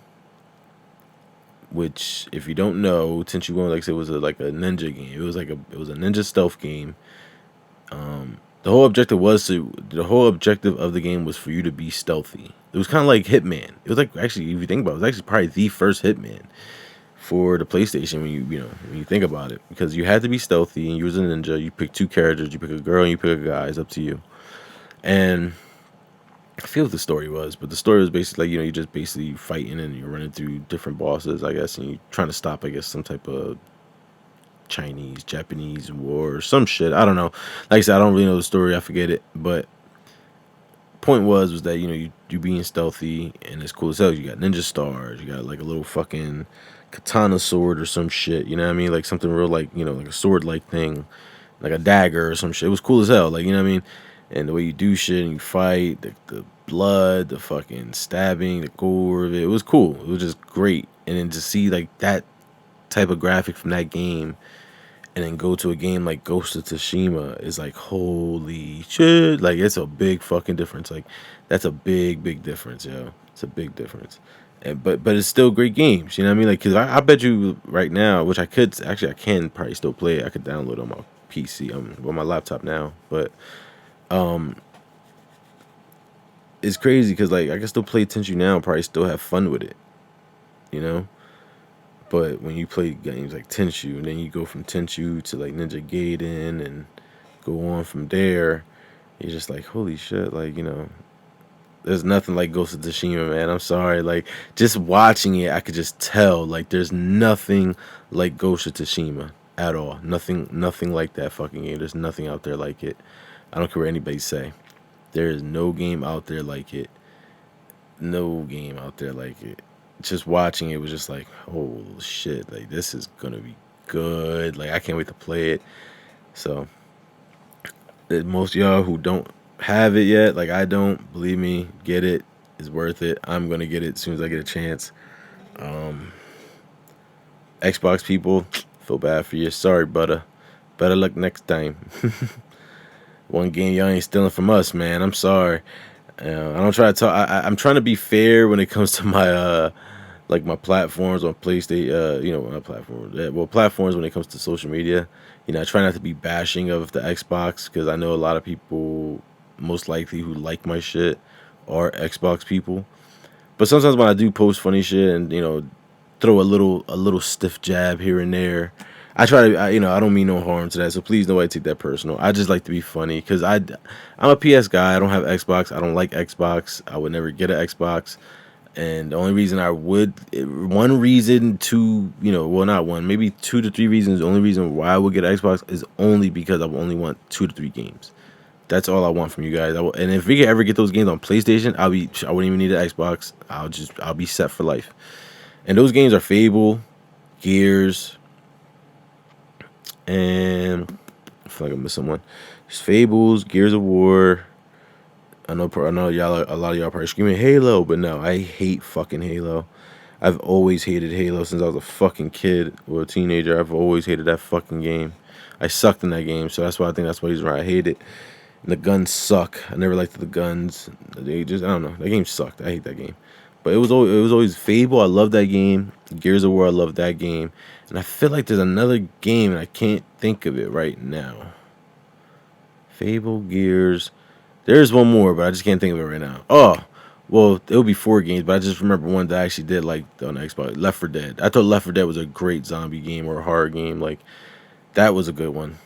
which, if you don't know, Tenchu 1, like I said, was like a ninja game. It was a ninja stealth game. The whole objective of the game was for you to be stealthy. It was kind of like Hitman. It was like, actually, if you think about it was actually probably the first Hitman for the PlayStation when you think about it, because you had to be stealthy and you was a ninja. You pick two characters. You pick a girl and you pick a guy. It's up to you. And I forget what the story was, but the story was basically like, you're just basically fighting and you're running through different bosses, I guess, and you're trying to stop, I guess, some type of Chinese, Japanese war or some shit. I don't know. Like I said, I don't really know the story. I forget it. But point was that you being stealthy and it's cool as hell. You got ninja stars. You got like a little fucking katana sword or some shit. You know what I mean? Like something real like like a sword like thing, like a dagger or some shit. It was cool as hell. Like, you know what I mean? And the way you do shit and you fight, the blood, the fucking stabbing, the gore of it. It was cool. It was just great. And then to see like that type of graphic from that game and then go to a game like Ghost of Tsushima is like, holy shit. Like, it's a big fucking difference. Like, that's a big difference, yo. It's a big difference. And, but it's still great games, you know what I mean? Like, because I bet you right now, which I can probably still play it. I could download it on my PC, on my laptop now. But it's crazy because, like, I can still play Tenchu now and probably still have fun with it, you know? But when you play games like Tenchu, and then you go from Tenchu to like Ninja Gaiden and go on from there, you're just like, holy shit, like, there's nothing like Ghost of Tsushima, man. I'm sorry. Like, just watching it, I could just tell, like, there's nothing like Ghost of Tsushima at all. Nothing like that fucking game. There's nothing out there like it. I don't care what anybody say. There is no game out there like it. No game out there like it. Just watching it was just like, oh shit, like this is gonna be good. Like I can't wait to play it. So most of y'all who don't have it yet, like I don't, believe me, get it. It's worth it. I'm gonna get it as soon as I get a chance. Xbox people, feel bad for you. Sorry, butter. Better luck next time. One game y'all ain't stealing from us, man. I'm sorry. I don't try to talk. I'm trying to be fair when it comes to my like my platforms on PlayStation. Not platforms. Well, platforms when it comes to social media. I try not to be bashing of the Xbox because I know a lot of people, most likely who like my shit, are Xbox people. But sometimes when I do post funny shit and throw a little stiff jab here and there, I try to, I don't mean no harm to that, so please nobody take that personal. I just like to be funny because I'm a PS guy. I don't have Xbox. I don't like Xbox. I would never get an Xbox. And the only reason one reason to, well, not one, maybe 2 to 3 reasons. The only reason why I would get an Xbox is only because I only want 2 to 3 games. That's all I want from you guys. And if we could ever get those games on PlayStation, I wouldn't even need an Xbox. I'll be set for life. And those games are Fable, Gears, and I feel like I'm missing one. There's Fables, Gears of War. I know y'all, a lot of y'all probably screaming Halo, but no, I hate fucking Halo. I've always hated Halo since I was a fucking kid or a teenager. I've always hated that fucking game. I sucked in that game, so that's why I think that's the reason why I hate it. And the guns suck. I never liked the guns. I don't know. That game sucked. I hate that game. But it was always Fable. I love that game. Gears of War. I love that game. And I feel like there's another game and I can't think of it right now. Fable, Gears. There's one more, but I just can't think of it right now. Oh, well, it'll be 4 games, but I just remember one that I actually did like on Xbox. Left 4 Dead. I thought Left 4 Dead was a great zombie game or a horror game. Like that was a good one.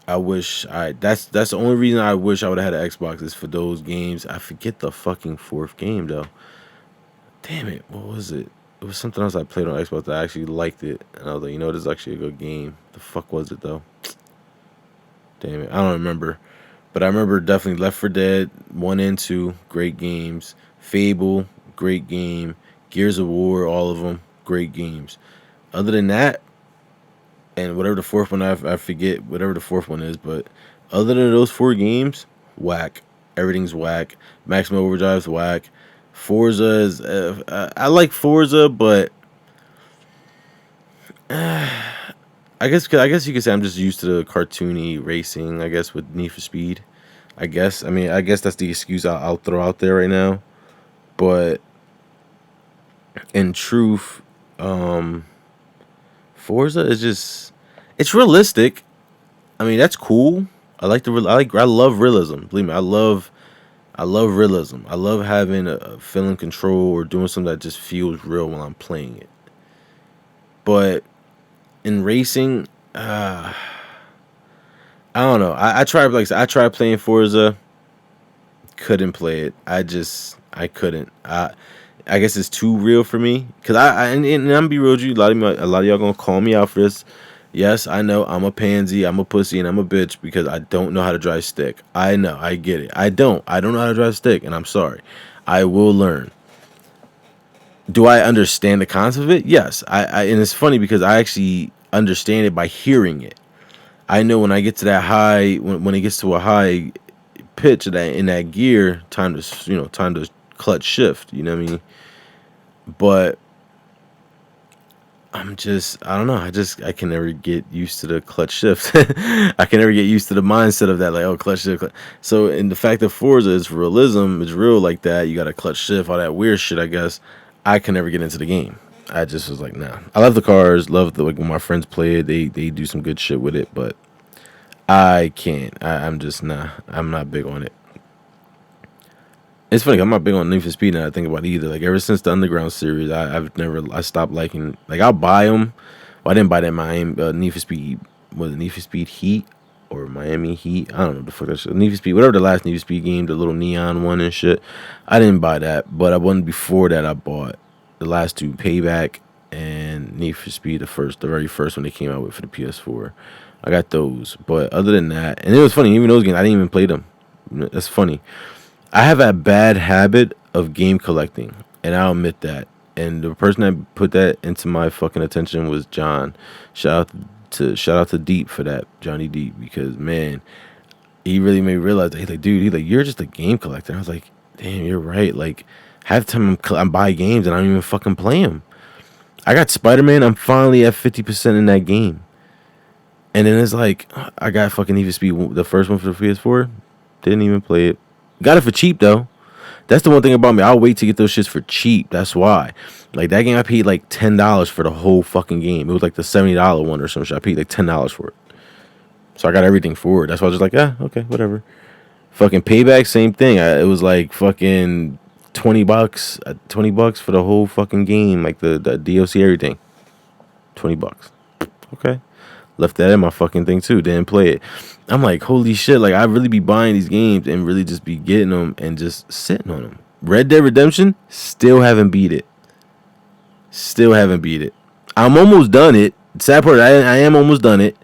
That's the only reason I wish I would have had an Xbox is for those games. I forget the fucking 4th game though. Damn it, what was it? It was something else I played on Xbox that I actually liked it. And I was like, this is actually a good game. The fuck was it though? Damn it, I don't remember. But I remember definitely Left 4 Dead 1 and 2, great games. Fable, great game. Gears of War, all of them, great games. Other than that, and whatever the 4th one, I forget whatever the 4th one is, but other than those 4 games, whack. Everything's whack. Maximum Overdrive's whack. Forza is, I like Forza, but I guess you could say I'm just used to the cartoony racing, I guess, with Need for Speed. I guess that's the excuse I'll throw out there right now. But in truth, Forza is just, it's realistic. I mean, that's cool. I love realism. Believe me, I love realism. I love having a feeling control or doing something that just feels real while I'm playing it. But in racing, I don't know. I tried playing Forza. Couldn't play it. I couldn't. I guess it's too real for me. Cause and I'm gonna be real with you. A lot of y'all gonna call me out for this. Yes, I know I'm a pansy, I'm a pussy, and I'm a bitch because I don't know how to drive stick. I know, I get it. I don't know how to drive stick, and I'm sorry. I will learn. Do I understand the concept of it? Yes. And it's funny because I actually understand it by hearing it. I know when I get to that high, when it gets to a high pitch in that gear, time to clutch shift. You know what I mean? But I don't know. I can never get used to the clutch shift. I can never get used to the mindset of that, like, oh, clutch shift. So, in the fact that Forza is realism, it's real like that. You got to clutch shift, all that weird shit, I guess. I can never get into the game. I just was like, nah. I love the cars, like when my friends play it, they do some good shit with it, but I can't. I'm just nah. I'm not big on it. It's funny. I'm not big on Need for Speed now. I think about it either. Like ever since the Underground series, I stopped liking. Like I'll buy them. Well, I didn't buy that Miami Need for Speed. Was it Need for Speed Heat or Miami Heat? I don't know the fuck that shit. Need for Speed, whatever the last Need for Speed game, the little neon one and shit. I didn't buy that, but I one before that I bought the last two, Payback and Need for Speed, the very first one they came out with for the PS4. I got those, but other than that, and it was funny. Even those games, I didn't even play them. That's funny. I have a bad habit of game collecting, and I'll admit that. And the person that put that into my fucking attention was John. Shout out to Deep for that, Johnny Deep, because man, he really made me realize that he's like, you're just a game collector. I was like, damn, you're right. Like half the time I'm buy games and I don't even fucking play them. I got Spider-Man. I'm finally at 50% in that game, and then it's like I got fucking Need for Speed, the first one for the PS4. Didn't even play it. Got it for cheap though. That's the one thing about me. I'll wait to get those shits for cheap. That's why. Like that game, I paid like $10 for the whole fucking game. It was like the $70 one or some shit. I paid like $10 for it. So I got everything for it. That's why I was just like, yeah, okay, whatever. Fucking Payback, same thing. It was like fucking $20, $20 for the whole fucking game, like the DLC, everything. $20. Okay. Left that in my fucking thing too. Didn't play it. I'm like, holy shit! Like I really be buying these games and really just be getting them and just sitting on them. Red Dead Redemption, still haven't beat it. Still haven't beat it. I'm almost done it. Sad part, I am almost done it.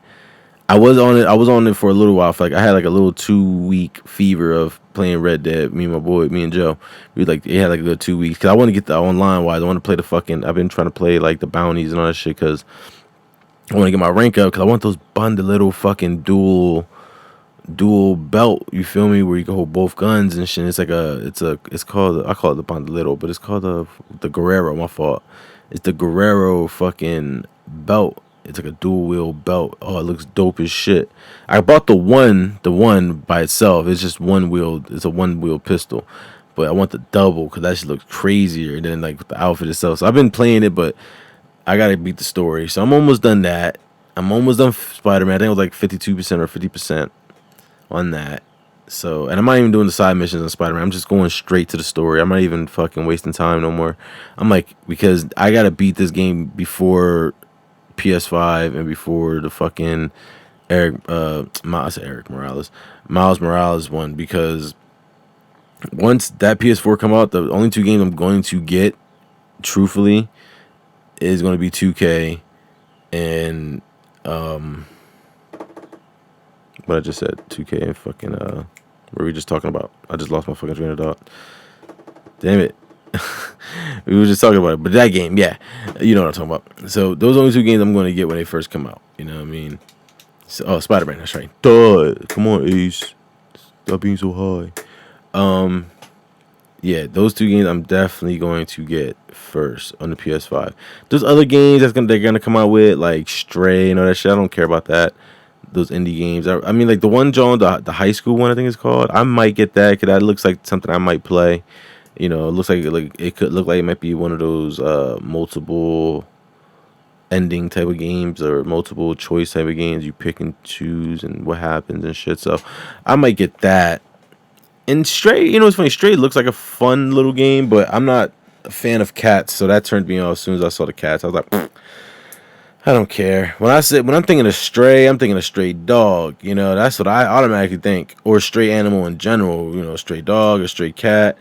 I was on it. I was on it for a little while. For like I had like a little 2-week fever of playing Red Dead. Me and Joe. We like it had like a good 2 weeks because I want to get the online wise. I want to play the fucking. I've been trying to play like the bounties and all that shit because I want to get my rank up because I want those little fucking dual belt. You feel me? Where you can hold both guns and shit. It's like it's called, I call it the bandolero, but it's called the Guerrero. My fault. It's the Guerrero fucking belt. It's like a dual wheel belt. Oh, it looks dope as shit. I bought the one by itself. It's just one wheel. It's a one wheel pistol. But I want the double because that shit looks crazier than like the outfit itself. So I've been playing it, but I gotta beat the story. So I'm almost done that. I'm almost done Spider-Man. I think it was like 52% or 50% on that. So, and I'm not even doing the side missions on Spider-Man. I'm just going straight to the story. I'm not even fucking wasting time no more. I'm like, because I gotta beat this game before PS5 and before the fucking Miles Morales one, because once that PS4 come out, the only two games I'm going to get, truthfully, is going to be 2K and what I just said, 2K and fucking what were we just talking about? I just lost my fucking train of thought. Damn it. We were just talking about it, but that game, yeah, you know what I'm talking about. So those are only two games I'm going to get when they first come out. You know what I mean? So, Spider-Man, that's right. Duh. Come on, Ace. Stop being so high. Yeah, those two games I'm definitely going to get first on the PS5. Those other games they're gonna come out with, like Stray and all that shit, I don't care about that. Those indie games. I mean, like the one, John, the high school one, I think it's called. I might get that because that looks like something I might play. You know, it looks like it could look like it might be one of those multiple ending type of games or multiple choice type of games. You pick and choose and what happens and shit. So I might get that. And Stray, you know, it's funny. Stray looks like a fun little game, but I'm not a fan of cats, so that turned me off as soon as I saw the cats. I was like, I don't care. When I'm thinking of Stray, I'm thinking of stray dog. You know, that's what I automatically think, or stray animal in general. You know, stray dog, a stray cat,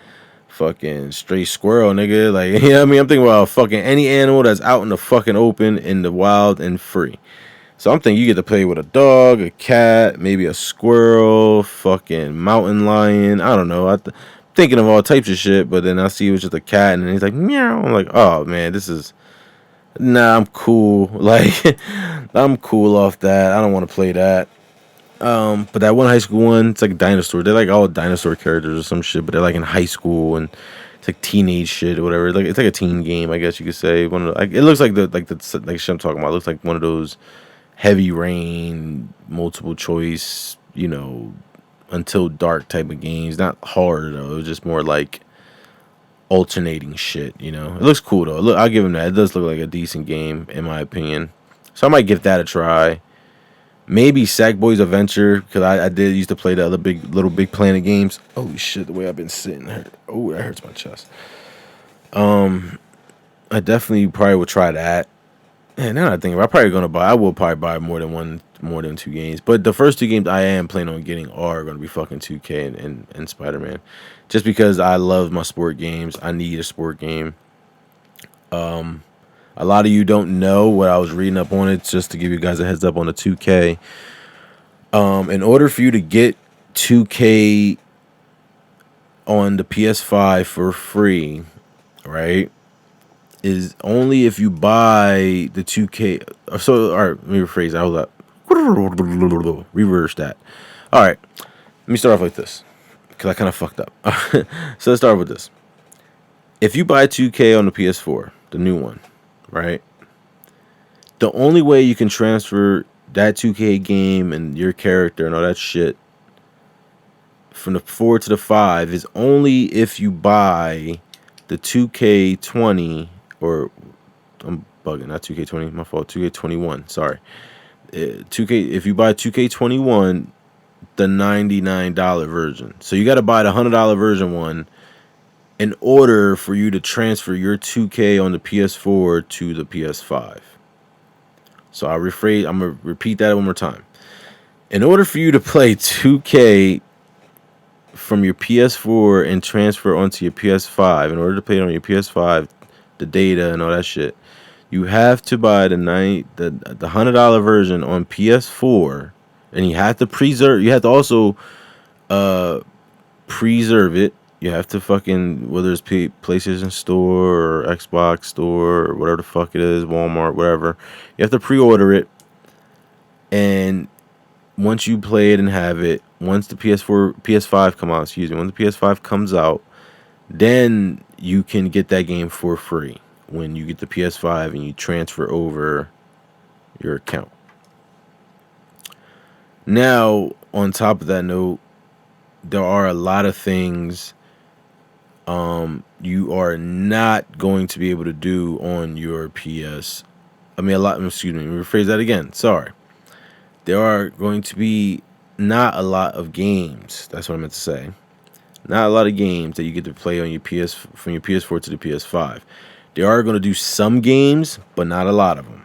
fucking stray squirrel, nigga. Like, you know what I mean? I'm thinking about fucking any animal that's out in the fucking open, in the wild, and free. So I'm thinking you get to play with a dog, a cat, maybe a squirrel, fucking mountain lion. I don't know. Thinking of all types of shit, but then I see it was just a cat, and he's like, meow. I'm like, oh man, I'm cool. Like, I'm cool off that. I don't want to play that. But that one high school one, it's like a dinosaur. They're like all dinosaur characters or some shit, but they're like in high school and it's like teenage shit or whatever. Like it's like a teen game, I guess you could say. One of it looks like like shit I'm talking about. It looks like one of those heavy rain, multiple choice, you know, until dark type of games. Not hard though. It was just more like alternating shit, you know. It looks cool though. Look, I'll give him that. It does look like a decent game in my opinion. So I might give that a try. Maybe Sackboy's Adventure, because I did used to play the other Little Big Planet games. Holy shit, the way I've been sitting hurt. Oh, that hurts my chest. I definitely probably would try that. And now I think I will probably buy more than two games. But the first two games I am planning on getting are gonna be fucking 2K and Spider Man. Just because I love my sport games. I need a sport game. A lot of you don't know what I was reading up on it, just to give you guys a heads up on the 2K. In order for you to get 2K on the PS5 for free, right, is only if you buy the 2K. So, all right, let me rephrase that. Hold up. Reverse that. All right, let me start off like this, because I kind of fucked up. So let's start with this. If you buy 2K on the PS4, the new one, right, the only way you can transfer that 2K game and your character and all that shit from the 4 to the 5 is only if you buy the 2K20, or I'm bugging, not 2K20, my fault, 2K21, sorry. 2K, if you buy 2K21, the $99 version. So you got to buy the $100 version one in order for you to transfer your 2K on the PS4 to the PS5. So I'm going to repeat that one more time. In order for you to play 2K from your PS4 and transfer onto your PS5, in order to play it on your PS5, the data and all that shit, you have to buy the $100 version on PS4, and you have to preserve. You have to also preserve it. You have to fucking, whether it's PlayStation Store or Xbox Store or whatever the fuck it is, Walmart, whatever. You have to pre-order it, and once you play it and have it, once the PS5 come out, when the PS5 comes out, then you can get that game for free when you get the PS5 and you transfer over your account. Now, on top of that note, there are a lot of things you are not going to be able to do on your PS. Excuse me, rephrase that again. Sorry. There are going to be not a lot of games. That's what I meant to say. Not a lot of games that you get to play on your from your PS4 to the PS5. They are going to do some games, but not a lot of them.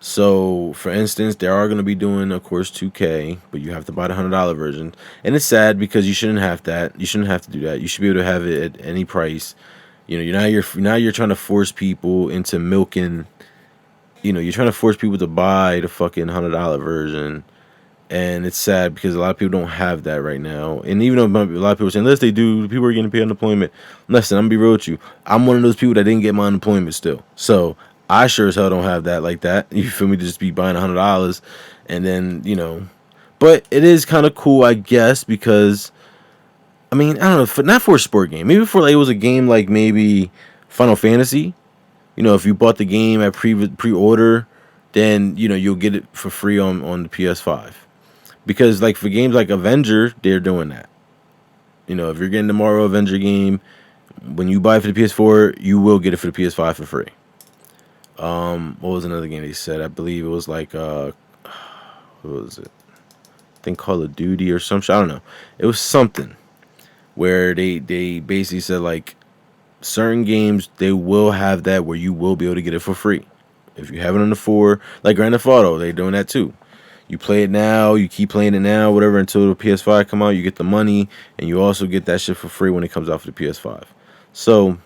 So, for instance, they are going to be doing, of course, 2K, but you have to buy the $100 version. And it's sad because you shouldn't have that. You shouldn't have to do that. You should be able to have it at any price. You know, you're trying to force people into milking. You know, you're trying to force people to buy the fucking $100 version. And it's sad because a lot of people don't have that right now. And even though a lot of people are saying, unless they do, people are getting paid unemployment. Listen, I'm going to be real with you. I'm one of those people that didn't get my unemployment still. So I sure as hell don't have that like that. You feel me? To just be buying $100 and then, you know. But it is kind of cool, I guess, because, I mean, I don't know, not for a sport game. Maybe for, like, it was a game like maybe Final Fantasy. You know, if you bought the game at pre-order, then, you know, you'll get it for free on the PS5. Because, like, for games like Avenger, they're doing that. You know, if you're getting the Mario Avenger game, when you buy it for the PS4, you will get it for the PS5 for free. What was another game they said? I believe it was like, what was it? I think Call of Duty or some shit. I don't know. It was something where they basically said, like, certain games, they will have that where you will be able to get it for free. If you have it on the 4, like Grand Theft Auto, they're doing that too. You play it now, you keep playing it now, whatever, until the PS5 come out, you get the money, and you also get that shit for free when it comes out for the PS5. So,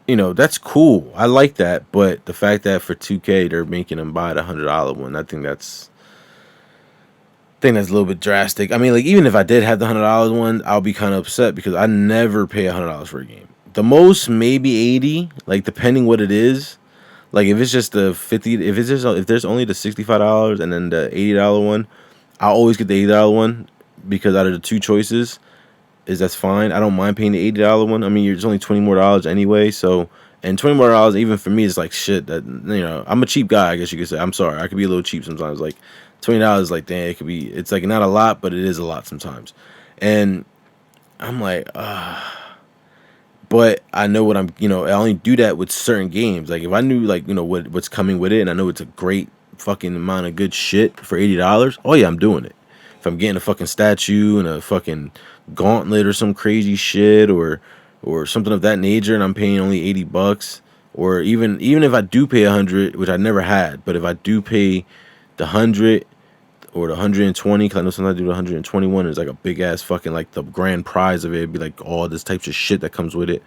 you know, that's cool. I like that, but the fact that for 2K they're making them buy the $100 one, I think that's a little bit drastic. I mean, like, even if I did have the $100 one, I'll be kind of upset because I never pay $100 for a game. The most maybe 80, like, depending what it is. Like, if it's just the 50, if there's only the $65 and then the $80 one, I'll always get the $80 one because out of the two choices, that's fine. I don't mind paying the $80 one. I mean, it's only $20 more anyway. So, and $20 more even for me is like shit. That, you know, I'm a cheap guy, I guess you could say. I'm sorry, I could be a little cheap sometimes. Like $20, like, damn, it could be. It's like not a lot, but it is a lot sometimes. And I'm like, but I know what I'm. You know, I only do that with certain games. Like if I knew, like, you know, what's coming with it, and I know it's a great fucking amount of good shit for $80, oh yeah, I'm doing it. If I'm getting a fucking statue and a fucking gauntlet or some crazy shit or something of that nature, and I'm paying only $80, or even if I do pay 100, which I never had, but if I do pay the 100 or the 120, because I know sometimes I do the 121, it's like a big ass fucking like the grand prize of it. It'd be like all this types of shit that comes with it.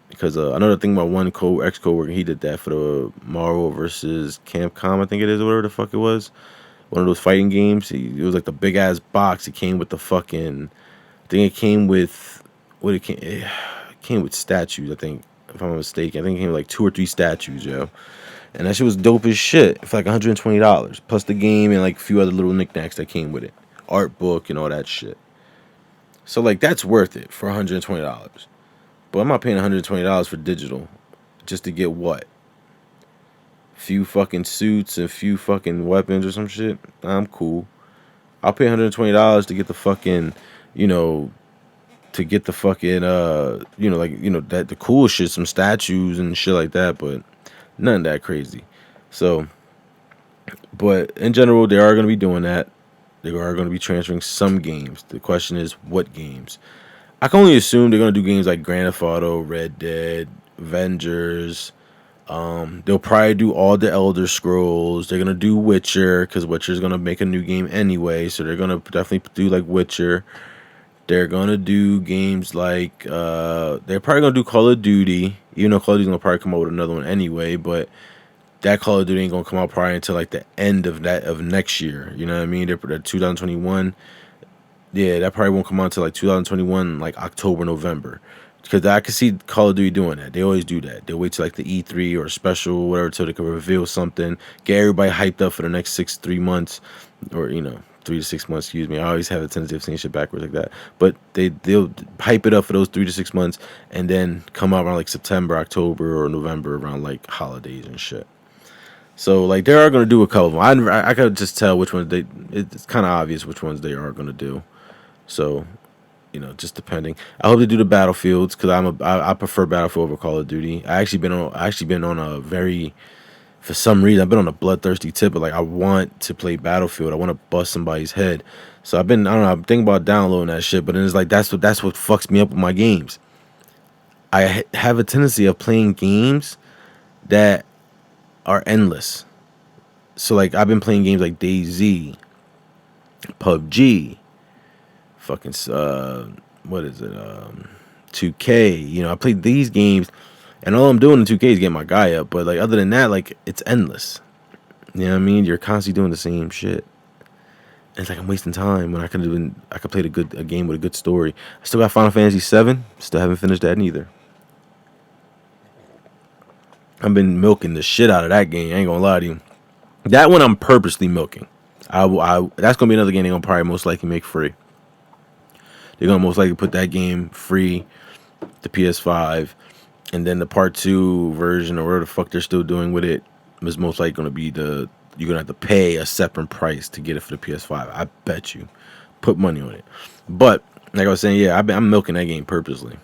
Because another thing about one ex-coworker, he did that for the Marvel versus Capcom, I think it is, or whatever the fuck it was. One of those fighting games. It was like the big ass box. It came with the fucking, I think it came with, it came with statues, I think, if I'm not mistaken. I think it came with like 2 or 3 statues, yo. And that shit was dope as shit for like $120. Plus the game and like a few other little knickknacks that came with it. Art book and all that shit. So like that's worth it for $120. But I'm not paying $120 for digital just to get what? Few fucking suits and few fucking weapons or some shit. I'm cool. I'll pay $120 to get the fucking, you know, to get the fucking that the cool shit, some statues and shit like that, but nothing that crazy. So, but in general, they are going to be doing that. They are going to be transferring some games. The question is, what games? I can only assume they're going to do games like Grand Theft Auto, Red Dead, Avengers. They'll probably do all the Elder Scrolls. They're going to do Witcher, because Witcher's going to make a new game anyway. So they're going to definitely do like Witcher. They're going to do games like, they're probably going to do Call of Duty. Even though Call of Duty's going to probably come out with another one anyway. But that Call of Duty ain't going to come out probably until like the end of next year. You know what I mean? They're 2021. Yeah, that probably won't come out until like 2021, like October, November. Because I can see Call of Duty doing that. They always do that. They wait till like the E3 or special or whatever till they can reveal something, get everybody hyped up for the next 3 months, or 3 to 6 months. Excuse me. I always have a tendency of saying shit backwards like that. But they'll hype it up for those 3 to 6 months, and then come out around like September, October, or November around like holidays and shit. So like they are gonna do a couple of them. I could just tell which ones it's kind of obvious which ones they are gonna do. So, just depending. I hope they do the Battlefields, because I prefer Battlefield over Call of Duty. I actually been on a very, for some reason I've been on a bloodthirsty tip, but like I want to play Battlefield. I want to bust somebody's head. So I'm thinking about downloading that shit, but then it's like that's what fucks me up with my games. I have a tendency of playing games that are endless. So like I've been playing games like DayZ, PUBG, fucking what is it, 2K. I played these games, and all I'm doing in 2K is getting my guy up, but like other than that, like it's endless. You know what I mean? You're constantly doing the same shit. It's like I'm wasting time when I could play a game with a good story. I still got Final Fantasy 7, still haven't finished that neither. I've been milking the shit out of that game, I ain't gonna lie to you. That one I'm purposely milking. That's gonna be another game they're gonna probably most likely make free. They're gonna most likely put that game free, the PS5, and then the Part 2 version or whatever the fuck they're still doing with it is most likely gonna be you're gonna have to pay a separate price to get it for the PS5. I bet you, put money on it. But like I was saying, yeah, I'm milking that game purposely.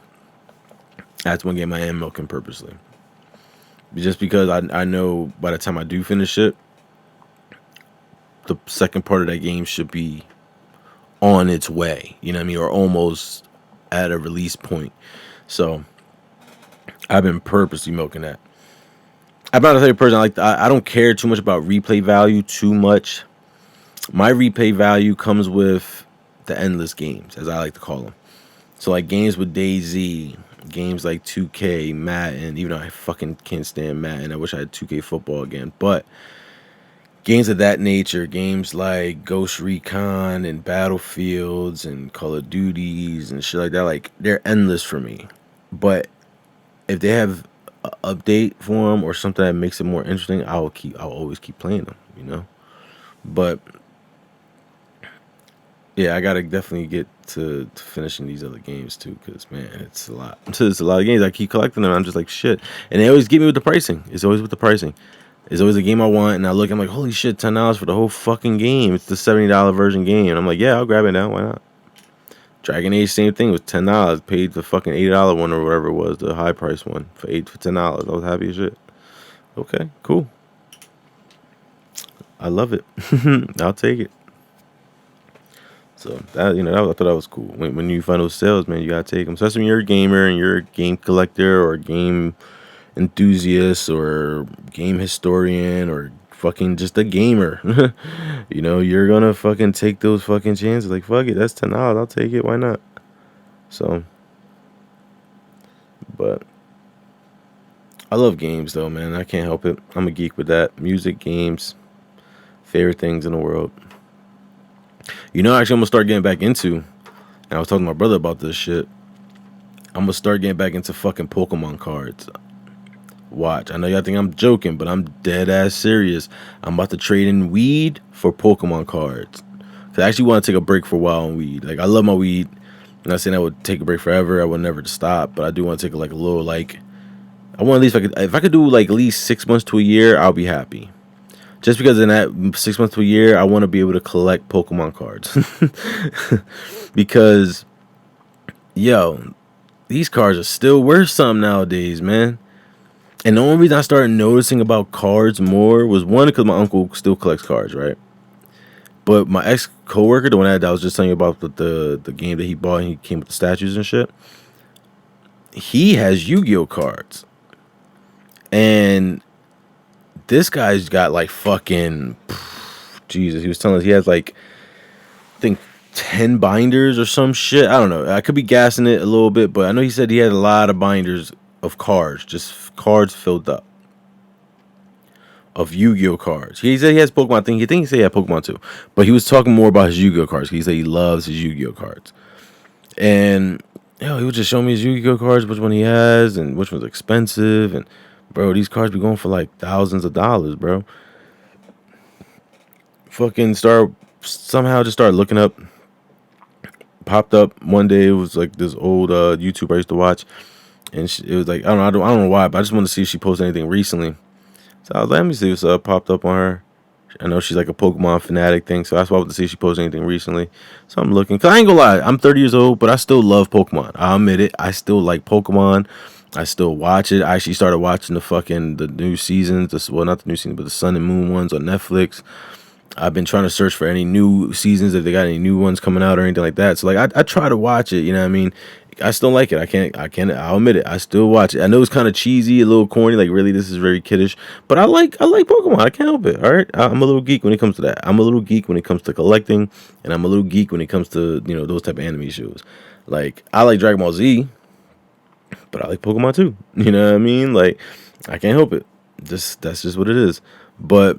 That's one game I am milking purposely, just because I know by the time I do finish it, the second part of that game should be on its way, you know what I mean, or almost at a release point. So I've been purposely milking that. I'm not a type of person I don't care too much about replay value too much. My replay value comes with the endless games, as I like to call them. So like games with DayZ, games like 2K, Madden, even though I fucking can't stand Madden, I wish I had 2K football again, but games of that nature, games like Ghost Recon and Battlefields and Call of Duties and shit like that, like they're endless for me. But if they have an update for them or something that makes it more interesting, I'll always keep playing them, But yeah, I gotta definitely get to finishing these other games too, because man, it's a lot. It's a lot of games. I keep collecting them. I'm just like shit, and they always get me with the pricing. It's always with the pricing. It's always a game I want, and I'm like, holy shit, $10 for the whole fucking game. It's the $70 version game, and I'm like, yeah, I'll grab it now. Why not? Dragon Age, same thing, was $10. Paid the fucking $80 one or whatever it was, the high price one for $10. I was happy as shit. Okay, cool. I love it. I'll take it. So that I thought that was cool. When you find those sales, man, you gotta take them. Especially when you're a gamer and you're a game collector or a game enthusiast or game historian or fucking just a gamer. You're gonna fucking take those fucking chances. Like fuck it, that's $10. I'll take it. Why not? So, but I love games though, man. I can't help it. I'm a geek with that. Music, games, favorite things in the world. Actually, I'm gonna start getting back into. And I was talking to my brother about this shit. I'm gonna start getting back into fucking Pokemon cards. Watch. I know y'all think I'm joking, but I'm dead ass serious. I'm about to trade in weed for Pokemon cards. Cause I actually want to take a break for a while on weed. Like I love my weed. I'm not saying I would take a break forever. I would never stop, but I do want to take a little I want at least if I could do like at least 6 months to a year, I'll be happy. Just because in that 6 months to a year, I want to be able to collect Pokemon cards. Because, yo, these cards are still worth something nowadays, man. And the only reason I started noticing about cards more was one, because my uncle still collects cards, right? But my ex coworker, the one that I was just telling you about the game that he bought and he came with the statues and shit, he has Yu-Gi-Oh cards. And this guy's got like fucking Jesus. He was telling us he has like I think 10 binders or some shit. I don't know. I could be gassing it a little bit, but I know he said he had a lot of binders of cards, just cards filled up of Yu-Gi-Oh cards. He said he has Pokemon. He said he had Pokemon too, but he was talking more about his Yu-Gi-Oh cards. He said he loves his Yu-Gi-Oh cards, and he was just showing me his Yu-Gi-Oh cards, which one he has and which one's expensive. And bro, these cards be going for like thousands of dollars, bro. Fucking somehow just started looking up. Popped up one day. It was like this old YouTuber I used to watch, and it was like I don't know why, but I just wanted to see if she posted anything recently. So I was like, let me see what's up. Popped up on her. I know she's like a Pokemon fanatic thing, so that's why I wanted to see if she posted anything recently. So I'm looking. Cause I ain't gonna lie, I'm 30 years old, but I still love Pokemon. I'll admit it. I still like Pokemon. I still watch it. I actually started watching the new seasons. Well, not the new season, but the Sun and Moon ones on Netflix. I've been trying to search for any new seasons, if they got any new ones coming out or anything like that. So like I try to watch it, you know what I mean? I still like it. I'll admit it. I still watch it. I know it's kind of cheesy, a little corny, like really this is very kiddish, but I like Pokemon. I can't help it. All right. I'm a little geek when it comes to that. I'm a little geek when it comes to collecting, and I'm a little geek when it comes to, those type of anime shows. Like I like Dragon Ball Z, but I like Pokemon too. You know what I mean? Like I can't help it. That's just what it is. But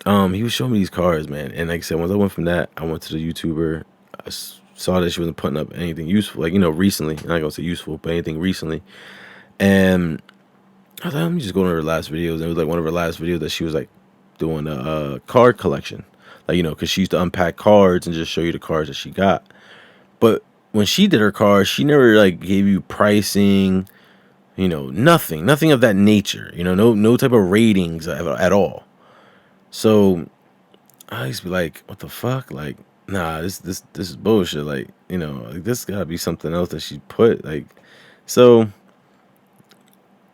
he was showing me these cards, man, and like I said, once I went from that, I went to the YouTuber. I saw that she wasn't putting up anything useful, like recently. I'm not gonna say useful, but anything recently. And I thought, let me just go to her last videos. And it was like one of her last videos that she was like doing a card collection, like because she used to unpack cards and just show you the cards that she got. But when she did her cards, she never like gave you pricing, nothing of that nature. No type of ratings at all. So I used to be like, what the fuck? Like, nah, this is bullshit. Like, like this gotta be something else that she put. Like, so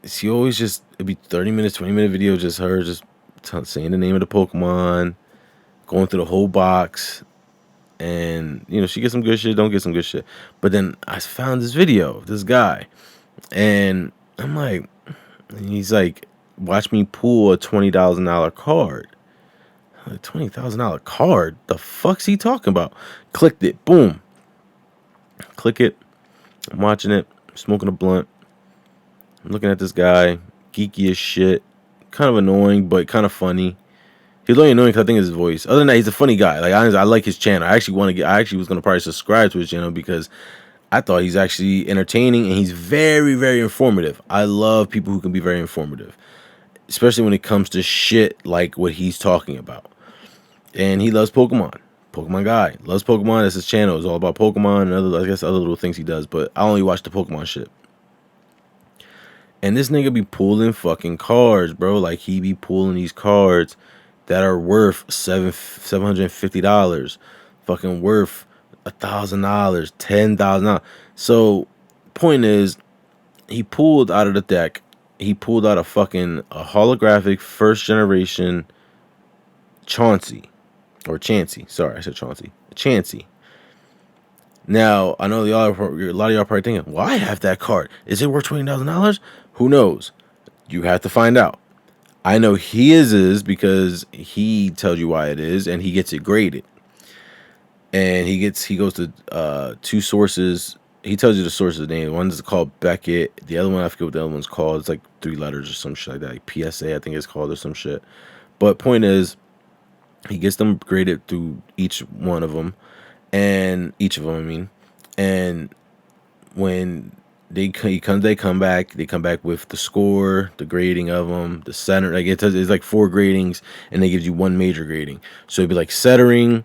she always it'd be 30 minutes, 20-minute video, just her just saying the name of the Pokemon, going through the whole box. And, she gets some good shit, don't get some good shit. But then I found this video of this guy. And I'm like, he's like, watch me pull a $20,000 card. A $20,000 card? The fuck's he talking about? Clicked it. Boom. Click it. I'm watching it. Smoking a blunt. I'm looking at this guy. Geeky as shit. Kind of annoying, but kind of funny. He's only annoying because I think it's his voice. Other than that, he's a funny guy. Like I like his channel. I actually was gonna probably subscribe to his channel because I thought he's actually entertaining and he's very, very informative. I love people who can be very informative, especially when it comes to shit like what he's talking about. And he loves Pokemon. Pokemon guy. Loves Pokemon. That's his channel. It's all about Pokemon and other little things he does. But I only watch the Pokemon shit. And this nigga be pulling fucking cards, bro. Like he be pulling these cards that are worth $750. Fucking worth $1,000, $10,000. So point is, he pulled out of the deck. He pulled out a holographic first generation Chauncey. Or Chansey. Sorry, I said Chauncey. Chansey. Now, I know a lot of y'all probably thinking, well, I have that card. Is it worth $20,000? Who knows? You have to find out. I know his is because he tells you why it is, and he gets it graded. And he goes to two sources. He tells you the source's name. One's called Beckett. The other one, I forget what the other one's called. It's like 3 letters or some shit like that. Like PSA, I think it's called, or some shit. But point is, he gets them graded through each one of them. And each of them, I mean. And when they come back with the score, the grading of them, the center. Like it's like 4 gradings, and they give you 1 major grading. So it'd be like centering,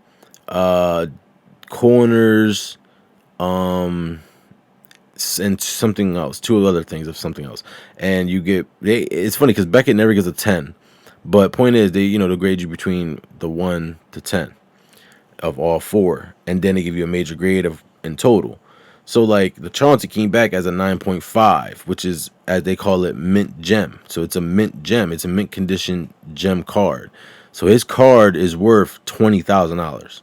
corners, and something else, 2 other things of something else. And you get it's funny because Beckett never gets a 10, but point is they grade you between the 1 to 10 of all 4, and then they give you a major grade of in total. So like the Chauncey came back as a 9.5, which is, as they call it, mint gem. So it's a mint gem. It's a mint condition gem card. So his card is worth $20,000.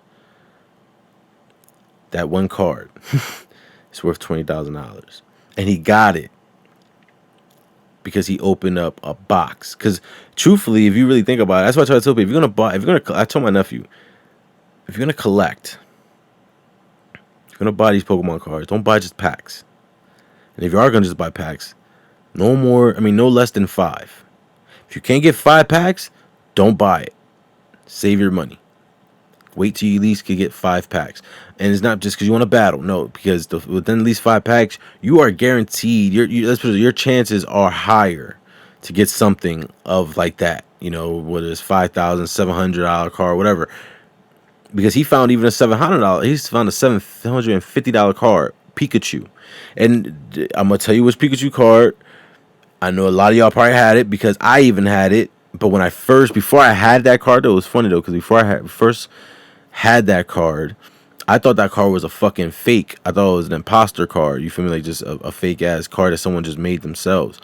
That one card is worth $20,000, and he got it because he opened up a box. Because truthfully, if you really think about it, that's why I try to tell people: I told my nephew, if you're gonna collect, if you're gonna buy these Pokemon cards, don't buy just packs. And if you are gonna just buy packs, no less than 5. If you can't get 5 packs, don't buy it. Save your money. Wait till you at least can get 5 packs. And it's not just because you want to battle. No, because within at least 5 packs, you are guaranteed. Your chances are higher to get something of like that. Whether it's $5,700 card, whatever. Because he found even a $700. He's found a $750 card, Pikachu. And I'm gonna tell you which Pikachu card. I know a lot of y'all probably had it because I even had it. But before I had that card, though, it was funny though, because before I first had that card, I thought that card was a fucking fake. I thought it was an imposter card. You feel me? Like just a fake ass card that someone just made themselves.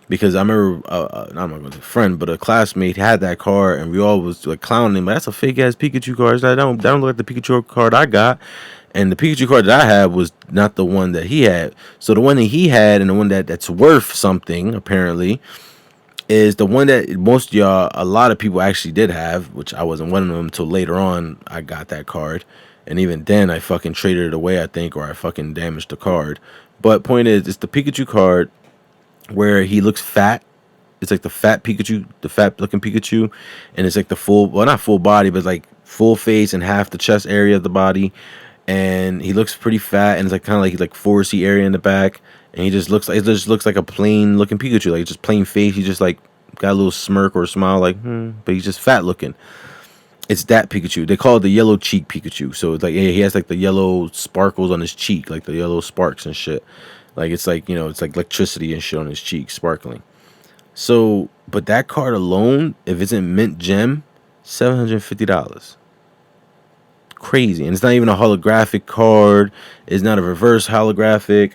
Because I remember, I'm not going to say a friend, but a classmate had that card, and we all was like clowning him. That's a fake ass Pikachu card. That don't look like the Pikachu card I got. And the Pikachu card that I had was not the one that he had. So the one that he had, and the one that's worth something apparently, is the one that a lot of people actually did have, which I wasn't one of them until later on. I got that card, and even then I fucking traded it away, I think, or I fucking damaged the card. But point is, it's the Pikachu card where he looks fat. It's like the fat Pikachu, the fat looking Pikachu, and it's like the not full body, but like full face and half the chest area of the body, and he looks pretty fat, and it's like kind of like foresty area in the back, and it just looks like a plain looking Pikachu, like just plain face. He just like got a little smirk or a smile, like but he's just fat looking. It's that Pikachu. They call it the yellow cheek Pikachu. So it's like he has like the yellow sparkles on his cheek, like the yellow sparks and shit. Like it's like it's like electricity and shit on his cheek, sparkling. So, but that card alone, if it's in mint gem, $750. Crazy. And it's not even a holographic card. It's not a reverse holographic.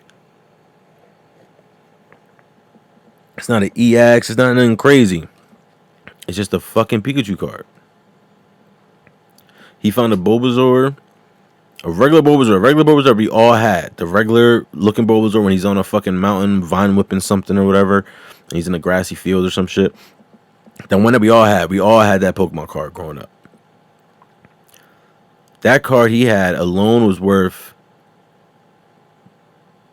It's not an EX. It's not nothing crazy. It's just a fucking Pikachu card. He found a Bulbasaur. A regular Bulbasaur we all had. The regular looking Bulbasaur when he's on a fucking mountain, vine whipping something or whatever. And he's in a grassy field or some shit. The one that we all had that Pokemon card growing up. That card he had alone was worth,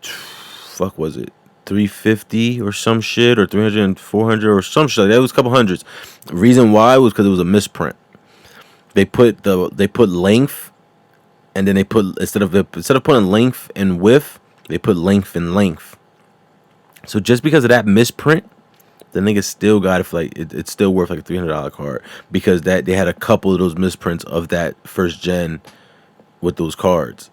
fuck was it, $350 or some shit, or $300, $400 or some shit. That was a couple hundreds. The reason why was because it was a misprint. They put length. And then they put instead of putting length and width, they put length and length. So just because of that misprint, the nigga still got it for like it's still worth like a $300 card, because that they had a couple of those misprints of that first gen with those cards.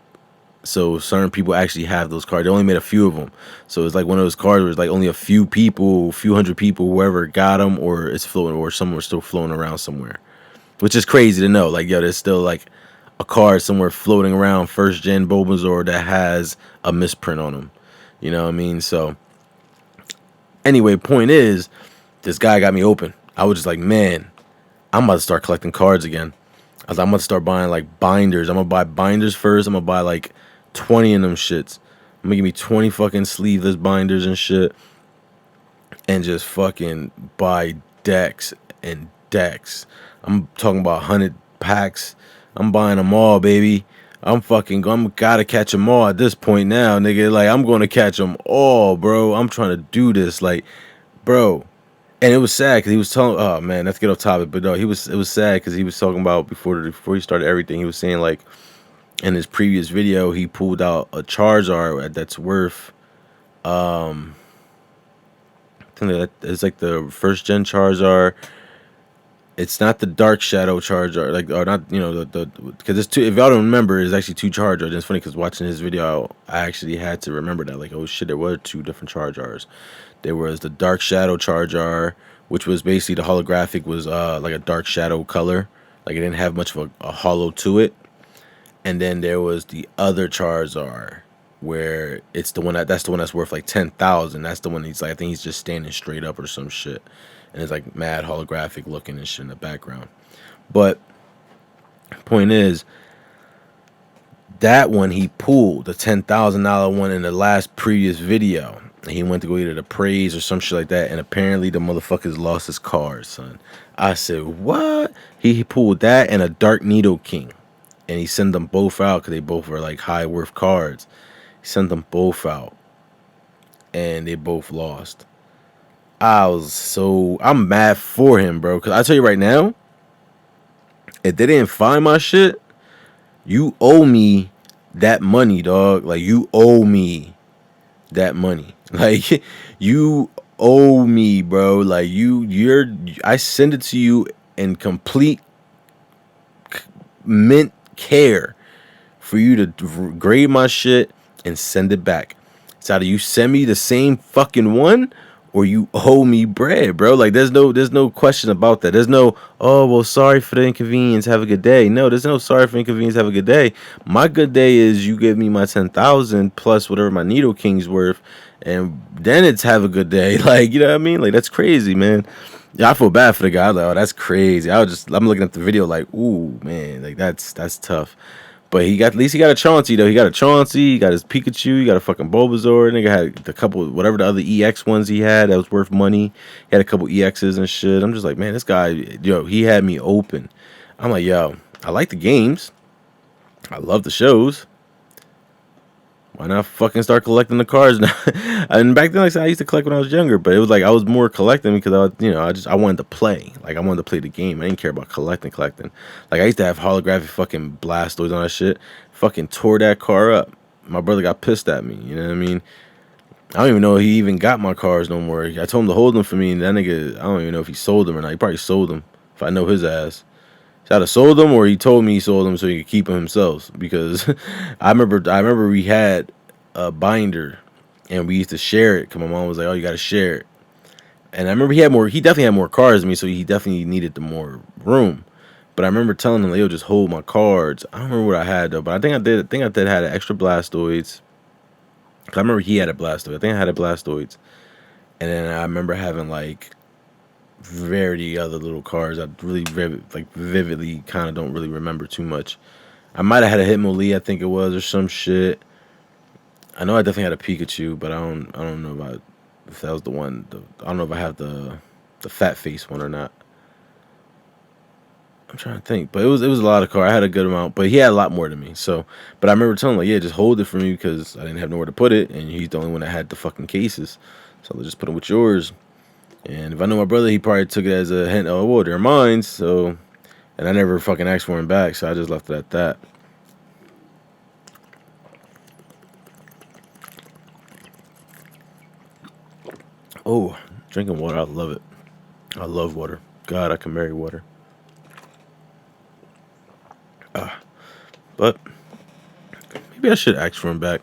So certain people actually have those cards. They only made a few of them. So it's like one of those cards where it's like only a few people, few hundred people, whoever got them, or it's floating, or some are still floating around somewhere, which is crazy to know. Like, yo, there's still like a card somewhere floating around, first gen Bulbasaur, that has a misprint on him. You know what I mean? So anyway, point is, this guy got me open. I was just like, man, I'm about to start collecting cards again. I'm about to start buying like binders. I'm gonna buy binders first. I'm gonna buy like 20 of them shits. I'm gonna give me 20 fucking sleeveless binders and shit, and just fucking buy decks and decks. I'm talking about 100 packs. I'm buying them all, baby. I'm gotta catch them all at this point now, nigga. Like, I'm gonna catch them all, bro. I'm trying to do this, like, bro. And it was sad because he was telling, oh man, let's get off topic, but no, it was sad because he was talking about before he started everything. He was saying like in his previous video he pulled out a Charizard that's worth, I think that it's like the first gen Charizard. It's not the Dark Shadow Charizard, like, or not, the because it's two. If y'all don't remember, it's actually two Charizards. It's funny because watching his video, I actually had to remember that, like, oh shit, there were two different Charizards. There was the Dark Shadow Charizard, which was basically the holographic was like a dark shadow color, like it didn't have much of a hollow to it. And then there was the other Charizard, where it's the one that's the one that's worth like 10,000. That's the one he's like, I think he's just standing straight up or some shit, and it's like mad holographic looking and shit in the background. But point is, that one he pulled the $10,000 one in the last previous video. He went to go either the praise or some shit like that, and apparently the motherfuckers lost his card, son. I said, what? He pulled that and a Dark Needle King, and he sent them both out because they both were like high worth cards. He sent them both out, and they both lost. I'm mad for him, bro. Because I tell you right now, if they didn't find my shit, you owe me that money, dog. Like, you owe me that money. Like, you owe me, bro. Like, I send it to you in complete mint care for you to grade my shit and send it back. It's either you send me the same fucking one or you owe me bread, bro. Like, there's no question about that. There's no, oh, well, sorry for the inconvenience, have a good day. No, there's no sorry for inconvenience, have a good day. My good day is you give me my 10,000 plus whatever my Needle King's worth, and then it's have a good day. Like, you know what I mean? Like, that's crazy, man. Yeah, I feel bad for the guy. Like, oh, that's crazy. I'm looking at the video like, ooh, man, like that's tough. But at least he got a Chauncey though. He got a Chauncey, he got his Pikachu, he got a fucking Bulbasaur. Nigga had a couple, whatever the other EX ones he had that was worth money. He had a couple EXs and shit. I'm just like, man, this guy, he had me open. I'm like, yo, I like the games. I love the shows. Why not fucking start collecting the cards now? And back then, like I said, I used to collect when I was younger, but it was like I was more collecting because I wanted to play. Like, I wanted to play the game. I didn't care about collecting. Like, I used to have holographic fucking Blastoise on that shit. Fucking tore that car up. My brother got pissed at me. You know what I mean? I don't even know if he even got my cars no more. I told him to hold them for me, and that nigga, I don't even know if he sold them or not. He probably sold them, if I know his ass. He either sold them or he told me he sold them so he could keep them himself. Because I remember we had a binder and we used to share it because my mom was like, oh, you got to share it. And I remember he definitely had more cards than me, so he definitely needed the more room. But I remember telling him, like, yo, just hold my cards. I don't remember what I had though, but I think I did had an extra Blastoise. I remember he had a Blastoise. I think I had a Blastoise. And then I remember having like very other little cards. I really vividly kind of don't really remember too much. I might have had a Hitmonlee, I think it was, or some shit. I know I definitely had a Pikachu, but I don't know about if that was the one. I don't know if I have the fat face one or not. I'm trying to think, but it was a lot of cards. I had a good amount, but he had a lot more than me. So, but I remember telling him, like, yeah, just hold it for me because I didn't have nowhere to put it, and he's the only one that had the fucking cases. So let's just put them with yours. And if I know my brother, he probably took it as a hint, oh, well, they're mine. So, and I never fucking asked for him back, so I just left it at that. Oh, drinking water, I love it. I love water. God, I can marry water. But maybe I should ask for him back.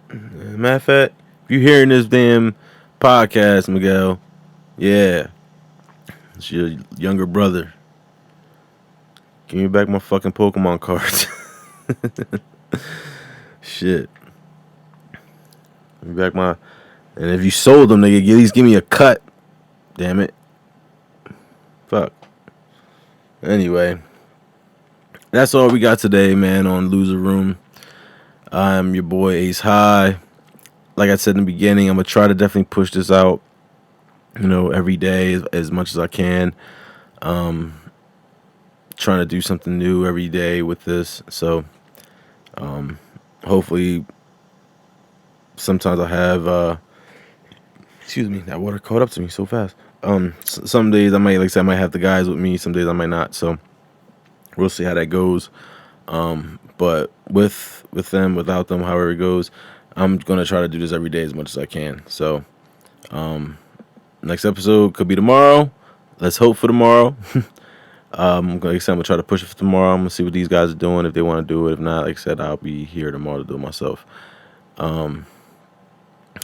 Matter of fact, if you're hearing this damn podcast, Miguel, yeah, it's your younger brother. Give me back my fucking Pokemon cards. Shit. Give me back my... And if you sold them, nigga, at least give me a cut. Damn it. Fuck. Anyway, that's all we got today, man, on Loser Room. I'm your boy Ace High. Like I said in the beginning, I'm gonna try to definitely push this out, every day as much as I can. Trying to do something new every day with this. So, hopefully, sometimes I have, excuse me, that water caught up to me so fast. Some days I might, like I said, I might have the guys with me. Some days I might not. So, we'll see how that goes. But with them, without them, however it goes, I'm gonna try to do this every day as much as I can. So, next episode could be tomorrow. Let's hope for tomorrow. Like I said, I'm gonna try to push it for tomorrow. I'm gonna see what these guys are doing, if they want to do it. If not, like I said, I'll be here tomorrow to do it myself.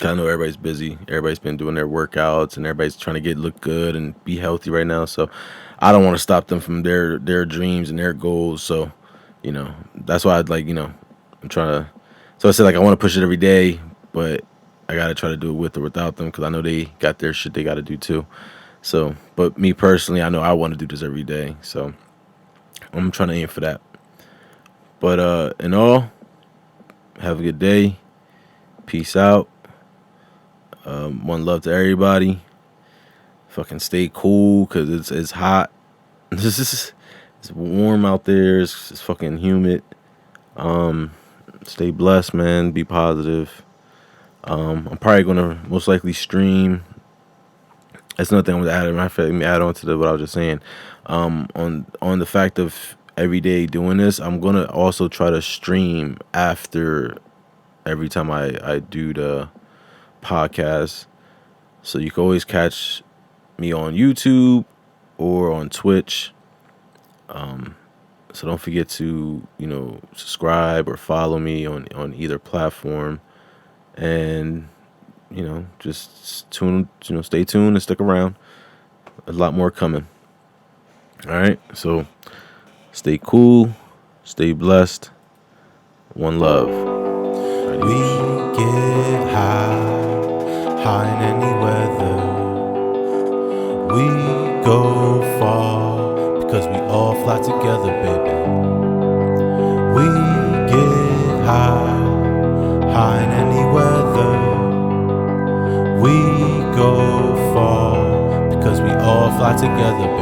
I know everybody's busy. Everybody's been doing their workouts, and everybody's trying to look good and be healthy right now. So I don't want to stop them from their dreams and their goals. So, that's why I'm trying to. So I said, like, I want to push it every day, but I gotta try to do it with or without them, because I know they got their shit they gotta do too. So, but me personally, I know I want to do this every day. So I'm trying to aim for that. But in all, have a good day. Peace out. One love to everybody. Fucking stay cool, because it's hot. It's warm out there. It's fucking humid. Stay blessed, man. Be positive. I'm probably gonna most likely stream. That's another thing I'm gonna add. Let me add on to what I was just saying. On the fact of every day doing this, I'm gonna also try to stream after every time I do the podcast. So you can always catch me on YouTube or on Twitch. So don't forget to, subscribe or follow me on either platform. And, just stay tuned and stick around. A lot more coming. All right. So stay cool. Stay blessed. One love. We get high in any weather. We go far because we all fly together, baby. We get high in any weather. We go far because we all fly together, baby.